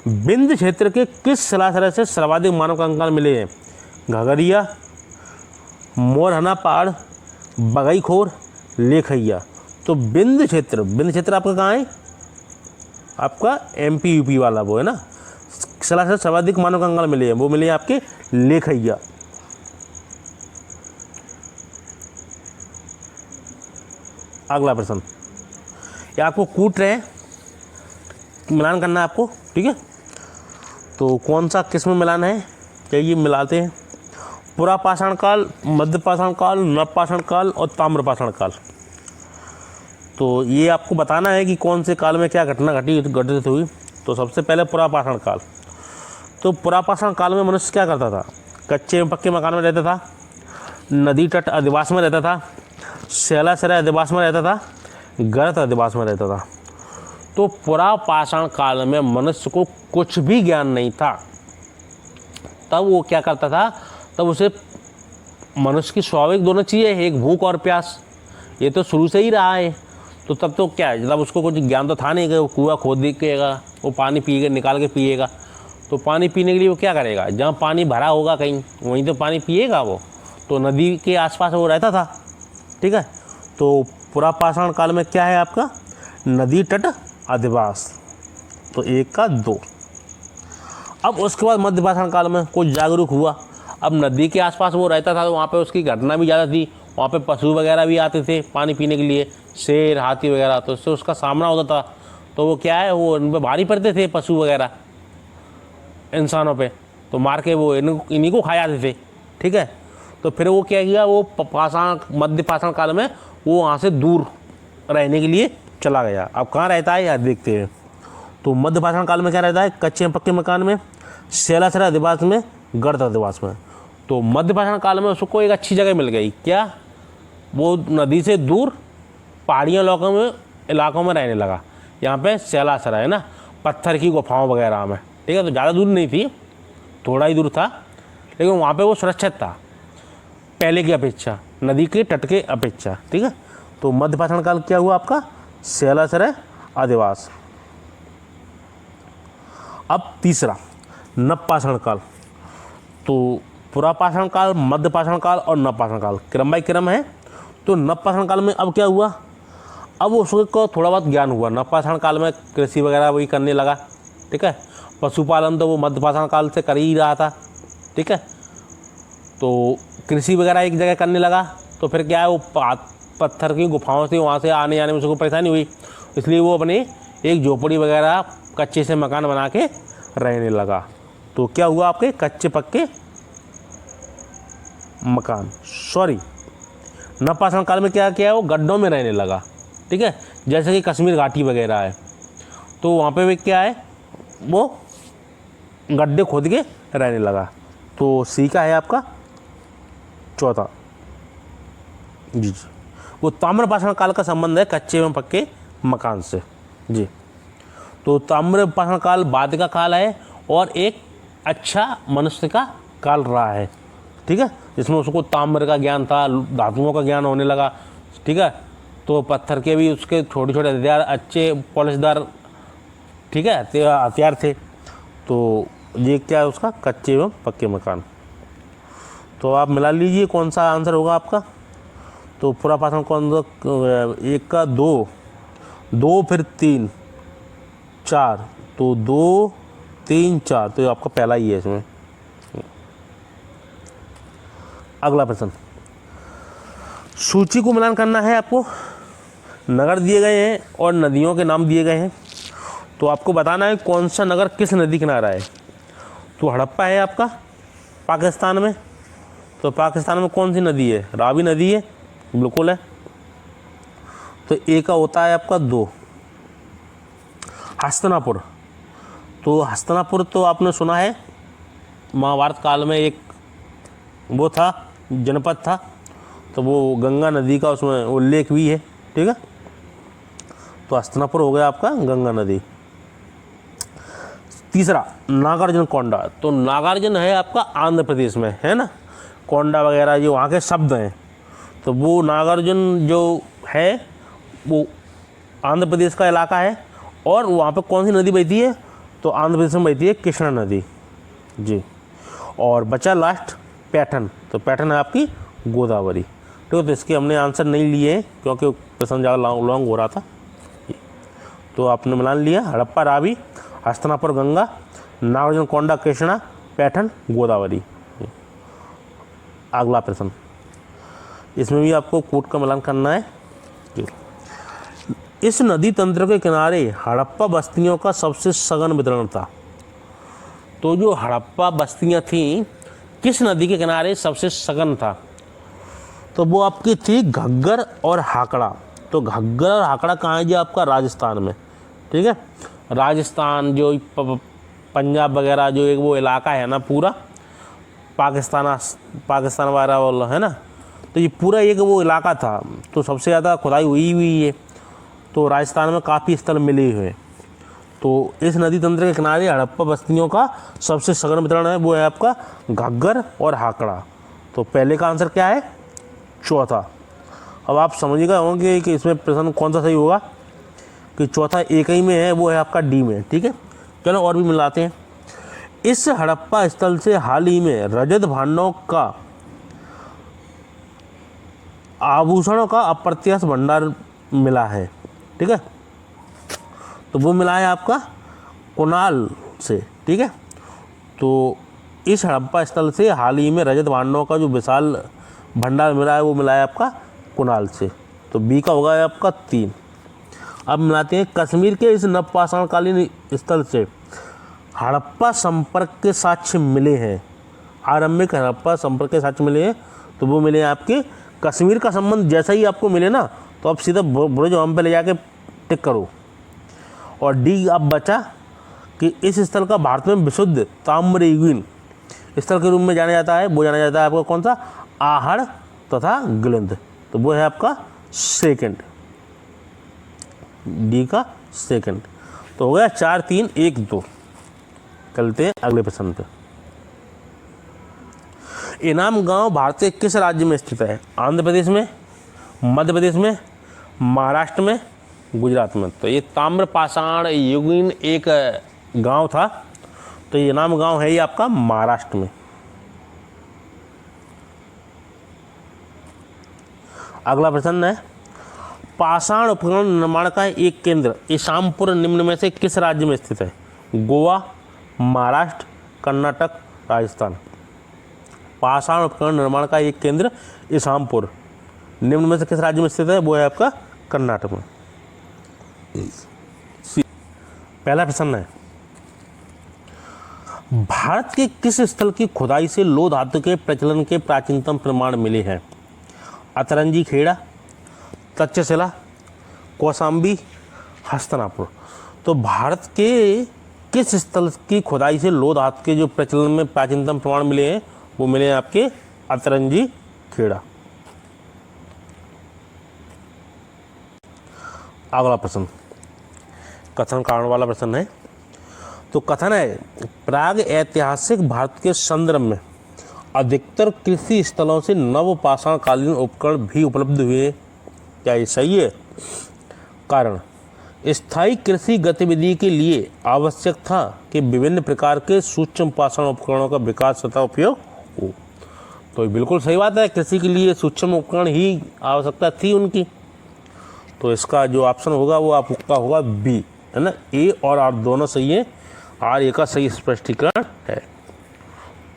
विंध्य क्षेत्र के किस शिलाश्रय से सर्वाधिक मानव कंकाल मिले हैं? घगरिया, मोरहना पहाड़, बगईखोर, लेखैया। तो विंध्य क्षेत्र आपका कहाँ है? आपका MP UP वाला वो है ना, शिलाश्रय से सर्वाधिक मानव कंकाल मिले हैं, वो मिले हैं आपके लेखैया। अगला प्रश्न, ये आपको कूट रहे हैं, मिलान करना है आपको। ठीक है, तो कौन सा किस में मिलान है? चाहिए मिलाते हैं। पुरा पाषाण काल, मध्य पाषाण काल, नव पाषाण काल और ताम्र पाषाण काल। तो ये आपको बताना है कि कौन से काल में क्या घटना घटित हुई। तो सबसे पहले पुरा पाषाण काल। तो पुरा पाषाण काल में मनुष्य क्या करता था? कच्चे पक्के मकान में रहता था, नदी तट अधिवास में रहता था, शैलाश्रय अधिवास में रहता था, गर्त अधिवास में रहता था। तो पुरा पाषाण काल में मनुष्य को कुछ भी ज्ञान नहीं था। तब वो क्या करता था? तब उसे मनुष्य की स्वाभाविक दोनों चीज़ें, एक भूख और प्यास, ये तो शुरू से ही रहा है। तो तब तो क्या है, जब उसको कुछ ज्ञान तो था नहीं कि वो कुआं खोद देगा, वो पानी पिएगा, निकाल के पिएगा। तो पानी पीने के लिए वो क्या करेगा? जहाँ पानी भरा होगा कहीं, वहीं तो पानी पिएगा वो। तो नदी के आसपास वो रहता था। ठीक है, तो पुरा पाषाण काल में क्या है आपका? नदी तट अधिवास। तो 1 का 2। अब उसके बाद मध्य पाषाण काल में कुछ जागरूक हुआ। अब नदी के आसपास वो रहता था तो वहाँ पे उसकी घटना भी ज़्यादा थी, वहाँ पे पशु वगैरह भी आते थे पानी पीने के लिए, शेर, हाथी वगैरह। तो उससे उसका सामना होता था। तो वो क्या है, वो उन पर भारी पड़ते थे पशु वगैरह इंसानों पे, तो मार के वो इन्हीं को खा जाते थे। ठीक है, तो फिर वो क्या किया, वो मध्य पाषाण काल में वो वहाँ से दूर रहने के लिए चला गया। अब कहाँ रहता है यार देखते हैं। तो मध्य पाषाण काल में क्या रहता है? कच्चे पक्के मकान में, शैलाश्रय अधिवास में, गर्त अधिवास में। तो मध्य पाषाण काल में उसको एक अच्छी जगह मिल गई। क्या? वो नदी से दूर पहाड़ियों इलाकों में रहने लगा। यहाँ पे शैलाश्रय है ना, पत्थर की गुफाओं वगैरह में। ठीक है, तो ज़्यादा दूर नहीं थी, थोड़ा ही दूर था, लेकिन वहाँ पे वो सुरक्षित था पहले की अपेक्षा, नदी के तट के अपेक्षा। ठीक है, तो मध्य पाषाण काल क्या हुआ आपका? शैलाश्रय अधिवास। अब तीसरा नव पाषाण काल। तो पुरा पाषाण काल, मध्य पाषाण काल और नव पाषाण काल क्रम बाई क्रम है। तो नव पाषाण काल में अब क्या हुआ? अब उसको थोड़ा बहुत ज्ञान हुआ। नव पाषाण काल में कृषि वगैरह वही करने लगा। ठीक है, पशुपालन तो वो मध्य पाषाण काल से कर ही रहा था। ठीक है, तो कृषि वगैरह एक जगह करने लगा। तो फिर क्या है, वो पत्थर की गुफाओं से वहाँ से आने जाने में उसको परेशानी हुई, इसलिए वो अपने एक झोपड़ी वगैरह कच्चे से मकान बना के रहने लगा। तो क्या हुआ आपके? कच्चे पक्के मकान, नव पाषाण काल में क्या किया, वो गड्ढों में रहने लगा। ठीक है, जैसे कि कश्मीर घाटी वगैरह है। तो वहाँ पे भी क्या है, वो गड्ढे खोद के रहने लगा। तो सी का है आपका चौथा। जी। वो ताम्रपाषाण काल का संबंध है कच्चे एवं पक्के मकान से। जी। तो ताम्रपाषाण काल बाद का काल है और एक अच्छा मनुष्य का काल रहा है। ठीक है, जिसमें उसको ताम्र का ज्ञान था, धातुओं का ज्ञान होने लगा। ठीक है, तो पत्थर के भी उसके छोटे छोटे हथियार, अच्छे पॉलिशदार, ठीक है, हथियार थे। तो ये क्या है उसका, कच्चे एवं पक्के मकान। तो आप मिला लीजिए कौन सा आंसर होगा आपका। तो पूरा पाषाण कौन सा, एक का दो फिर 3 4, तो 2 3 4, तो आपका पहला ही है इसमें। अगला प्रश्न, सूची को मिलान करना है आपको। नगर दिए गए हैं और नदियों के नाम दिए गए हैं। तो आपको बताना है कौन सा नगर किस नदी किनारा है। तो हड़प्पा है आपका पाकिस्तान में। तो पाकिस्तान में कौन सी नदी है, रावी नदी है, बिल्कुल है। तो ए का होता है आपका 2। हस्तिनापुर, तो हस्तिनापुर तो आपने सुना है, महाभारत काल में एक वो था, जनपद था। तो वो गंगा नदी का उसमें उल्लेख भी है। ठीक है, तो हस्तिनापुर हो गया आपका गंगा नदी। तीसरा, नागार्जुन कोंडा। तो नागार्जुन है आपका आंध्र प्रदेश में, है ना। कोंडा वगैरह ये वहाँ के शब्द हैं। तो वो नागार्जुन जो है वो आंध्र प्रदेश का इलाका है। और वहाँ पे कौन सी नदी बहती है, तो आंध्र प्रदेश में बहती है कृष्णा नदी। जी। और बचा लास्ट पैठन। तो पैठन है आपकी गोदावरी। ठीक है, तो इसके हमने आंसर नहीं लिए हैं क्योंकि प्रश्न ज़्यादा लॉन्ग हो रहा था। तो आपने मिलान लिया, हड़प्पा रावी, हस्तिनापुर गंगा, नागार्जुन कोंडा कृष्णा, पैठन गोदावरी। अगला प्रश्न, इसमें भी आपको कूट का मिलान करना है। इस नदी तंत्र के किनारे हड़प्पा बस्तियों का सबसे सघन वितरण था। तो जो हड़प्पा बस्तियां थीं किस नदी के किनारे सबसे सघन था, तो वो आपकी थी घग्गर और हाकड़ा। तो घग्गर और हाकड़ा कहाँ है जी, आपका राजस्थान में। ठीक है, राजस्थान जो पंजाब वगैरह जो एक वो इलाका है ना, पूरा पाकिस्तान वगैरह वाला है ना, तो ये पूरा एक वो इलाका था। तो सबसे ज़्यादा खुदाई हुई है। तो राजस्थान में काफ़ी स्थल मिले हुए। तो इस नदी तंत्र के किनारे हड़प्पा बस्तियों का सबसे सघन वितरण है, वो है आपका घग्गर और हाकड़ा। तो पहले का आंसर क्या है, चौथा। अब आप समझिएगा होंगे कि इसमें प्रश्न कौन सा सही होगा, कि चौथा एक ही में है, वो है आपका डी में। ठीक है, चलो और भी मिलाते हैं। इस हड़प्पा स्थल से हाल ही में रजत भांडों का आभूषणों का अप्रत्याश भंडार मिला है। ठीक है, तो वो मिला है आपका कुनाल से। ठीक है, तो इस हड़प्पा स्थल से हाल ही में रजत भांडों का जो विशाल भंडार मिला है वो मिला है आपका कुनाल से। तो बी का होगा आपका 3। अब मिलाते हैं, कश्मीर के इस नवपाषाणकालीन स्थल से हड़प्पा संपर्क के साक्ष्य मिले हैं। आरंभिक हड़प्पा संपर्क के साक्ष्य मिले हैं, तो वो मिले हैं आपके कश्मीर का संबंध जैसा ही आपको मिले ना, तो आप सीधा बुर्ज हम पे ले जाके टिक करो। और डी अब बचा कि इस स्थल का भारत में विशुद्ध ताम्रयुगीन स्थल के रूप में जाना जाता है। वो जाना जाता है आपका कौन सा, आहड़ तथा गिलिंद। तो वो है आपका सेकंड, डी का सेकंड। तो हो गया 4 3 1 2। चलते हैं अगले प्रश्न पे। इनाम गांव भारत के किस राज्य में स्थित है, आंध्र प्रदेश में, मध्य प्रदेश में, महाराष्ट्र में, गुजरात में। तो ये ताम्रपाषाण युगीन एक गांव था। तो ये इनाम गांव है ये आपका महाराष्ट्र में। अगला प्रश्न है, पाषाण उपकरण निर्माण का एक केंद्र ईशामपुर निम्न में से किस राज्य में स्थित है, गोवा, महाराष्ट्र, कर्नाटक, राजस्थान। पाषाण उपकरण निर्माण का एक केंद्र ईशामपुर निम्न में से किस राज्य में स्थित है, वो है आपका कर्नाटक में। पहला प्रश्न है, भारत के किस स्थल की खुदाई से लौह धातु के प्रचलन के प्राचीनतम प्रमाण मिले हैं, अतरंजी खेड़ा, तक्षशिला, कौशाम्बी, हस्तिनापुर। तो भारत के किस स्थल की खुदाई से लौह धातु के जो प्रचलन में प्राचीनतम प्रमाण मिले हैं वो मिले हैं आपके अतरंजी खेड़ा। अगला प्रश्न कथन कारण वाला प्रश्न है। तो कथन है प्राग ऐतिहासिक भारत के संदर्भ में अधिकतर कृषि स्थलों से नवपाषाण कालीन उपकरण भी उपलब्ध हुए। क्या ये सही है? कारण स्थायी कृषि गतिविधि के लिए आवश्यक था कि विभिन्न प्रकार के सूक्ष्म पाषाण उपकरणों का विकास तथा उपयोग हो। तो ये बिल्कुल सही बात है, कृषि के लिए सूक्ष्म उपकरण ही आवश्यकता थी उनकी। तो इसका जो ऑप्शन होगा वो आपका होगा बी, है ना। ए और आर दोनों सही है, आर ए का सही स्पष्टीकरण है।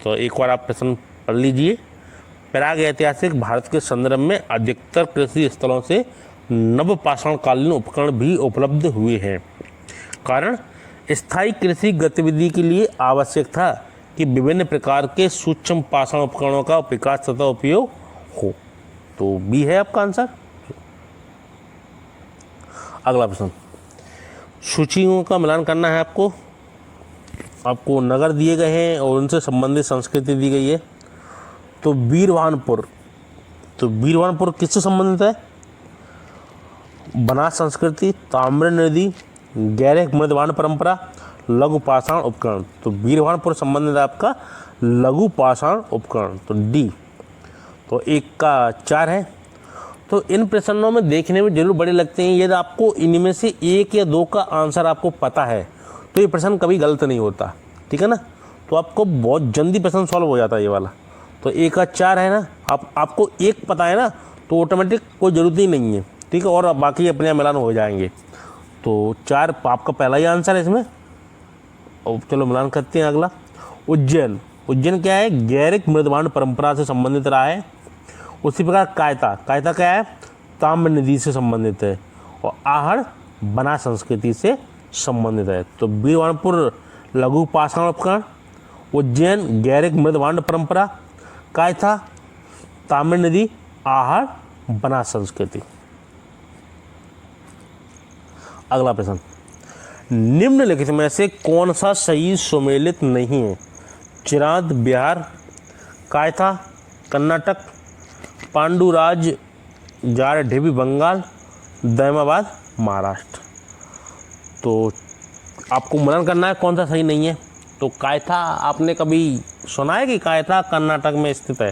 तो एक बार आप प्रश्न पढ़ लीजिए। प्राग ऐतिहासिक भारत के संदर्भ में अधिकतर कृषि स्थलों से नवपाषाण कालीन उपकरण भी उपलब्ध हुए हैं। कारण स्थायी कृषि गतिविधि के लिए आवश्यक था कि विभिन्न प्रकार के सूक्ष्म पाषाण उपकरणों का विकास तथा उपयोग हो। तो बी है आपका आंसर। अगला प्रश्न, सूचियों का मिलान करना है आपको। आपको नगर दिए गए हैं और उनसे संबंधित संस्कृति दी गई है। तो बीरवानपुर, तो बीरवानपुर किससे संबंधित है? बनास संस्कृति, ताम्र नदी, गैरिक मृदवान परंपरा, लघु पाषाण उपकरण। तो बीरवानपुर संबंधित है आपका लघु पाषाण उपकरण, तो डी। तो 1 का 4 है। तो इन प्रश्नों में देखने में जरूर बड़े लगते हैं, यदि आपको इनमें से 1 या 2 का आंसर आपको पता है तो ये प्रश्न कभी गलत नहीं होता, ठीक है ना। तो आपको बहुत जल्दी प्रश्न सॉल्व हो जाता है ये वाला। तो 1 का 4 है ना, आपको 1 पता है ना तो ऑटोमेटिक कोई ज़रूरत ही नहीं है, ठीक है, और बाकी अपने आप मिलान हो जाएंगे। तो 4 आपका पहला ही आंसर है इसमें। और चलो मिलान करते हैं अगला। उज्जैन, उज्जैन क्या है? गैरिक मृदवान परंपरा से संबंधित रहा है। उसी प्रकार कायता, कायता क्या है? ताम्र नदी से संबंधित है। और आहड़ बना संस्कृति से संबंधित है। तो बीरवानपुर लघु पाषाण उपकरण, उज्जैन गैरिक मृदवान परंपरा, कायथा ताम्र नदी, आहड़ बना संस्कृति। अगला प्रश्न, निम्नलिखित में से कौन सा सही सुमेलित नहीं है? चिरांद बिहार, कायथा कर्नाटक, पांडुराज जार ढेबी बंगाल, दैमाबाद महाराष्ट्र। तो आपको मनन करना है कौन सा सही नहीं है। तो कायथा आपने कभी सुना है कि कायथा कर्नाटक में स्थित है?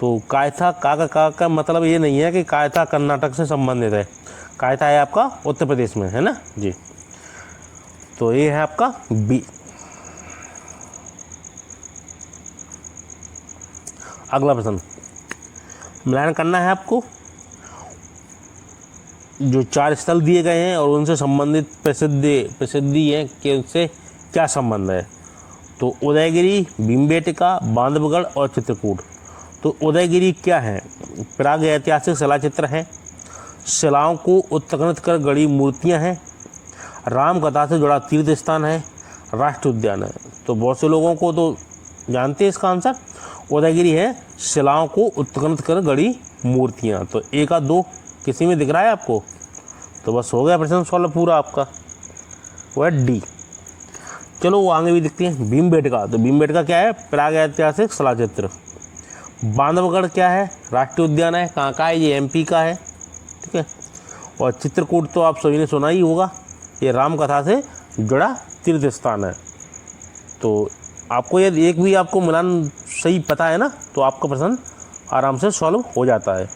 तो कायथा का मतलब ये नहीं है कि कायथा कर्नाटक से संबंधित है। कायथा है आपका उत्तर प्रदेश में, है ना जी। तो ये है आपका बी। अगला प्रश्न मिलान करना है आपको। जो 4 स्थल दिए गए हैं और उनसे संबंधित प्रसिद्धि है कि उनसे क्या संबंध है। तो उदयगिरी, भीमबेटका, बांधवगढ़ और चित्रकूट। तो उदयगिरी क्या है? प्राग ऐतिहासिक शिला चित्र है, शिलाओं को उत्खनन कर गढ़ी मूर्तियां हैं, राम कथा से जुड़ा तीर्थ स्थान है, राष्ट्रीय उद्यान है। तो बहुत से लोगों को तो जानते हैं इसका आंसर। उदयगिरी है शिलाओं को उत्खनन कर गढ़ी मूर्तियां। तो 1 का 2 किसी में दिख रहा है आपको? तो बस हो गया प्रश्न सॉल्व पूरा आपका, वो है डी। चलो वो आगे भी दिखती हैं। भीमबेटका, तो भीमबेटका क्या है? प्राग ऐतिहासिक शिला चित्र। बांधवगढ़ क्या है? राष्ट्रीय उद्यान है। कहाँ का है? ये MP का है, ठीक है। और चित्रकूट तो आप सभी ने सुना ही होगा, ये राम कथा से जुड़ा तीर्थ स्थान है। तो आपको यदि एक भी आपको मिलान सही पता है ना तो आपका प्रश्न आराम से सॉल्व हो जाता है।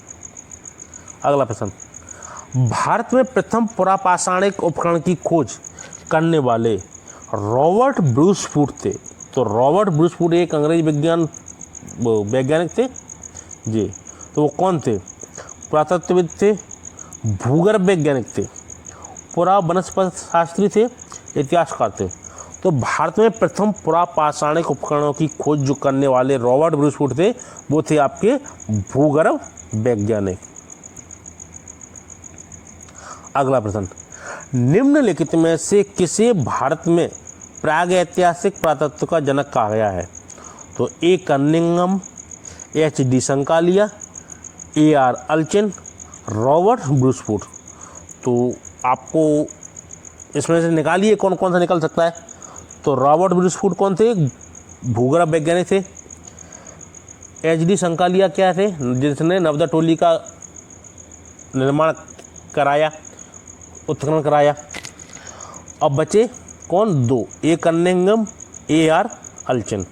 अगला प्रश्न, भारत में प्रथम पुरापाषाणिक उपकरण की खोज करने वाले रॉबर्ट ब्रूस फूट थे। तो रॉबर्ट ब्रूस फूट एक अंग्रेज वैज्ञानिक थे जी। तो वो कौन थे? पुरातत्वविद थे, भूगर्भ वैज्ञानिक थे, पुरा वनस्पति शास्त्री थे, इतिहासकार थे। तो भारत में प्रथम पुरापाषाणिक उपकरणों की खोज जो करने वाले रॉबर्ट ब्रूस फूट थे वो थे आपके भूगर्भ वैज्ञानिक। अगला प्रश्न, निम्नलिखित में से किसे भारत में प्राग ऐतिहासिक पुरातत्व का जनक कहा गया है? तो A Cunningham, HD Sankalia, AR Allchin, Robert Bruce Foote. तो आपको इसमें से निकालिए कौन कौन सा निकल सकता है। तो रॉबर्ट ब्रूसफूट कौन थे, भूगर्भ वैज्ञानिक थे। एच.डी. संकालिया क्या थे, जिसने नर्मदा टोली का निर्माण कराया, उत्खनन कराया। अब बचे कौन, दो, ए कन्निंघम, ए.आर. अल्चिन।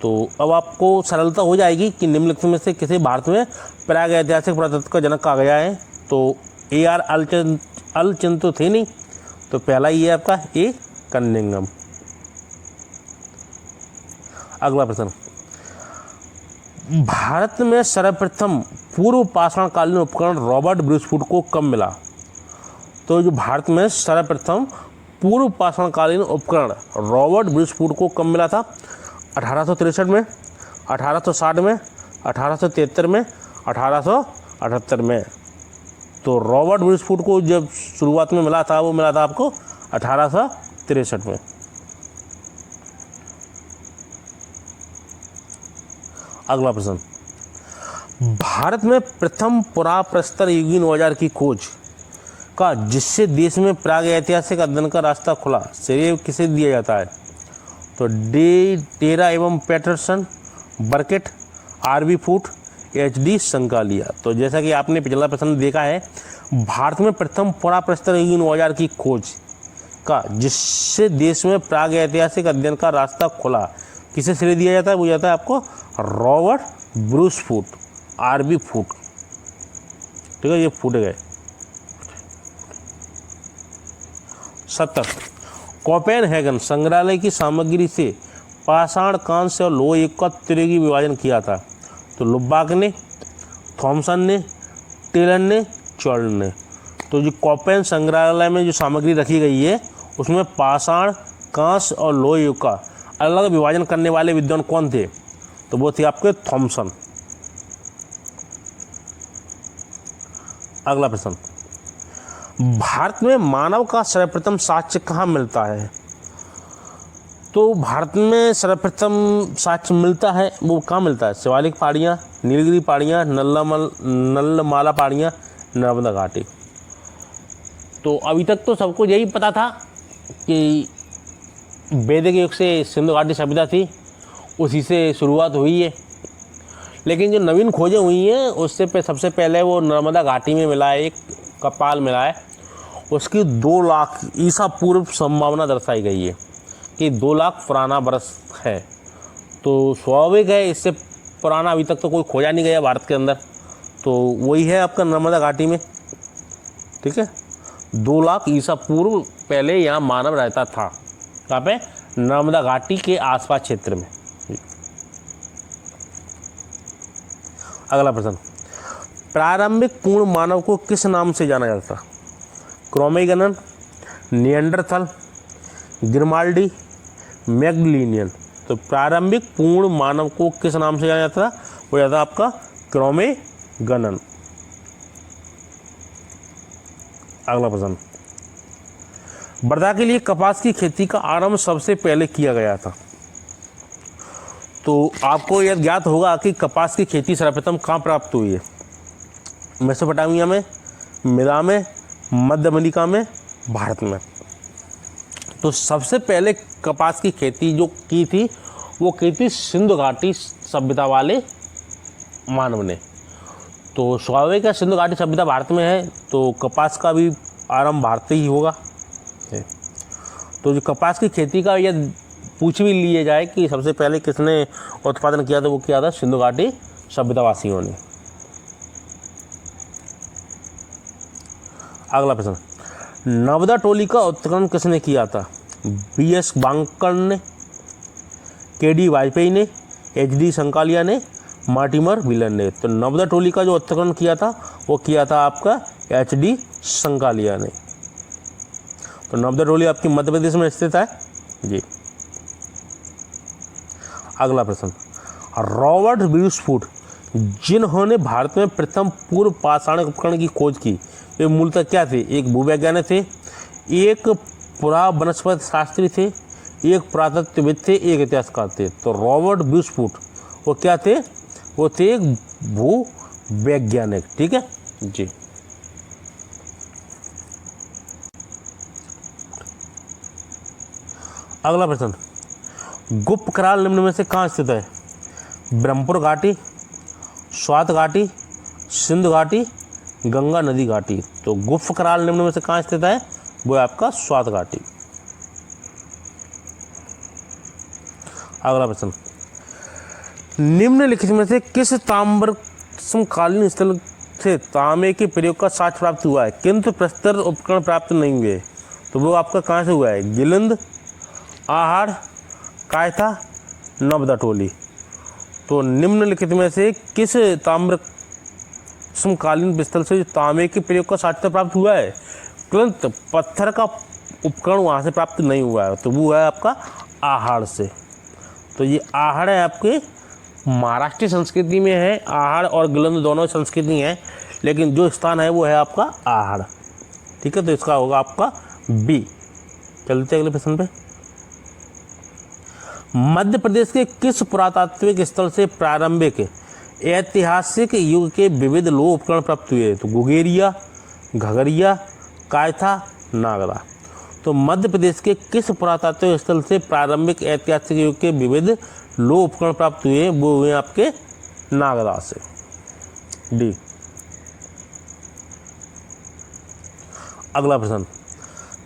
तो अब आपको सरलता हो जाएगी कि निम्नलिखित में से किसे भारत में प्राग ऐतिहासिक पुरातत्व का जनक कहा गया है। तो ए.आर. अल्चिन तो थे नहीं, तो पहला ये है आपका ए कन्निंघम। अगला प्रश्न, भारत में सर्वप्रथम पूर्व पाषाणकालीन उपकरण रॉबर्ट ब्रूसफूट को कब मिला। तो जो भारत में सर्वप्रथम पूर्व पाषाणकालीन उपकरण रॉबर्ट ब्रूसफूट को कब मिला था, 1863 में, 1860 में, 1873 में, 1878 में। तो रॉबर्ट ब्रूसफूट को जब शुरुआत में मिला था वो मिला था आपको 1863 में। अगला प्रश्न, भारत में प्रथम पुराप्रस्तर युगीन औजार की खोज का जिससे देश में प्राग ऐतिहासिक अध्ययन का रास्ता खुला श्रेय किसे दिया जाता है। तो टेरा एवं पैटरसन, बर्केट, आर.वी. फूट, एच.डी. संकालिया। तो जैसा कि आपने पिछला प्रश्न देखा है, भारत में प्रथम पुराप्रस्तर युगीन औजार की खोज का जिससे देश में प्राग ऐतिहासिक अध्ययन का रास्ता खुला किसे श्रेय दिया जाता है, वो जाता है आपको रॉबर्ट ब्रूसफूट, आर.वी. फूट। ठीक है, ये फूट गए। 70, कोपेनहेगन संग्रहालय की सामग्री से पाषाण, कांस्य और लोह युग का त्रियुगी विभाजन किया था। तो लुब्बाक ने, थॉमसन ने, टेलन ने, चॉर्ल्स ने। तो जो कोपेन संग्रहालय में जो सामग्री रखी गई है उसमें पाषाण, कांस्य और लोह युग का अलग विभाजन करने वाले विद्वान कौन थे। तो वो थे आपके थॉमसन। अगला प्रश्न, भारत में मानव का सर्वप्रथम साक्ष्य कहाँ मिलता है। तो भारत में सर्वप्रथम साक्ष्य मिलता है वो कहाँ मिलता है, शिवालिक पहाड़ियाँ, नीलगिरी पहाड़ियाँ, नल्लमाला पहाड़ियाँ, नर्मदा घाटी। तो अभी तक तो सबको यही पता था कि वैदिक युग से सिंधु घाटी सभ्यता थी, उसी से शुरुआत हुई है। लेकिन जो नवीन खोजें हुई हैं उससे सबसे पहले वो नर्मदा घाटी में मिला है, एक कपाल मिला है, उसकी 2 लाख ईसा पूर्व संभावना दर्शाई गई है कि 2 लाख पुराना वर्ष है। तो स्वाभाविक है, इससे पुराना अभी तक तो कोई खोजा नहीं गया भारत के अंदर। तो वही है आपका नर्मदा घाटी में। ठीक है, 2 लाख ईसा पूर्व पहले यहाँ मानव रहता था। कहाँ पे, नर्मदा घाटी के आसपास क्षेत्र में। अगला प्रश्न, प्रारंभिक पूर्ण मानव को किस नाम से जाना जाता था। क्रोमेगनन, निएंडरथल, ग्रिमाल्डी, मैगलिनियन। तो प्रारंभिक पूर्ण मानव को किस नाम से जाना जाता था, वो जाता आपका क्रोमेगनन। अगला प्रश्न, वर्धा के लिए कपास की खेती का आरंभ सबसे पहले किया गया था। तो आपको यह ज्ञात होगा कि कपास की खेती सर्वप्रथम कहाँ प्राप्त हुई है, मेसोपोटामिया में, मिरा में, मध्य अमेरिका में, भारत में। तो सबसे पहले कपास की खेती जो की थी वो की थी सिंधु घाटी सभ्यता वाले मानव ने। तो स्वाभाविक है, सिंधु घाटी सभ्यता भारत में है तो कपास का भी आरंभ भारत ही होगा। तो जो कपास की खेती का यह पूछ भी लिए जाए कि सबसे पहले किसने उत्पादन किया, तो वो किया था सिंधु घाटी सभ्यतावासियों ने। अगला प्रश्न, नर्मदा टोली का उत्खनन किसने किया था। बी.एस. बांकर ने, के.डी. वाजपेयी ने, एच.डी. संकालिया ने, मार्टिमर विलन ने। तो नर्मदा टोली का जो उत्खनन किया था वो किया था आपका एच.डी. संकालिया ने। तो नर्मदा टोली आपकी मध्य प्रदेश में स्थित है जी। अगला प्रश्न, रॉबर्ट ब्रूसफूट जिन्होंने भारत में प्रथम पूर्व पाषाण उपकरण की खोज की, वे मूलतः क्या थे। एक भूवैज्ञानिक थे, एक पुरा वनस्पति शास्त्री थे, एक पुरातत्वविद थे, एक इतिहासकार थे। तो रॉबर्ट ब्रूसफूट वो क्या थे, वो थे एक भूवैज्ञानिक। ठीक है जी। अगला प्रश्न, गुप्त कराल निम्न में से कहाँ स्थित है? ब्रह्मपुर घाटी, स्वात घाटी, सिंधु घाटी, गंगा नदी घाटी। तो गुप्त कराल निम्न में से कहाँ स्थित है? वो है आपका स्वात घाटी। अगला प्रश्न, निम्नलिखित में से किस ताम्र समकालीन स्थल से तांबे के प्रयोग का साक्ष्य प्राप्त हुआ है किंतु प्रस्तर उपकरण प्राप्त नहीं हुए? तो वो आपका कहाँ से हुआ है? गिलंद, आहड़, कायथा, नर्मदा टोली। तो निम्नलिखित में से किस ताम्र समकालीन स्थल से तांबे के प्रयोग का साक्ष्य प्राप्त हुआ है किंतु पत्थर का उपकरण वहाँ से प्राप्त नहीं हुआ है? तो वो है आपका आहड़ से। तो ये आहड़ है आपके महाराष्ट्रीय संस्कृति में है। आहड़ और गिलंद दोनों संस्कृति हैं, लेकिन जो स्थान है वो है आपका आहड़। ठीक है, तो इसका होगा आपका बी। चलते अगले प्रश्न पे। मध्य प्रदेश के किस पुरातात्विक स्थल से प्रारंभिक ऐतिहासिक युग के विविध लोह उपकरण प्राप्त हुए? तो गुगेरिया, घगरिया, कायथा, नागदा। तो मध्य प्रदेश के किस पुरातात्विक स्थल से प्रारंभिक ऐतिहासिक युग के विविध लोह उपकरण प्राप्त हुए? वो हुए आपके नागदा से, डी। अगला प्रश्न,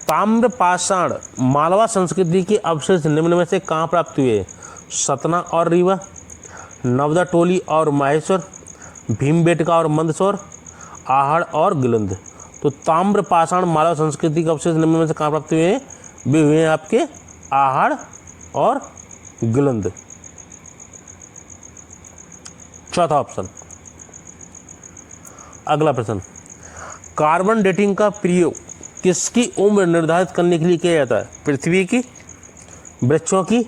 ताम्र पाषाण मालवा संस्कृति के अवशेष निम्न में से कहाँ प्राप्त हुए? सतना और रीवा, नर्मदा टोली और माहेश्वर, भीमबेटका और मंदसौर, आहड़ और गिलंद। तो ताम्र पाषाण मालवा संस्कृति के अवशेष निम्न में से कहाँ प्राप्त हुए हैं? वे हुए हैं आपके आहड़ और गिलंद। चौथा ऑप्शन। अगला प्रश्न, कार्बन डेटिंग का प्रयोग किसकी उम्र निर्धारित करने के लिए किया जाता है? पृथ्वी की, वृक्षों की,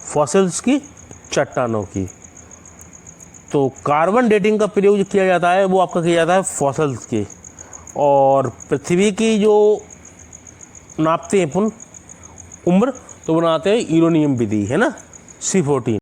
फॉसिल्स की, चट्टानों की। तो कार्बन डेटिंग का प्रयोग जो किया जाता है वो आपका किया जाता है फॉसिल्स की, और पृथ्वी की जो नापते हैं अपन उम्र तो बनाते हैं यूरेनियम विधि, है ना, C14।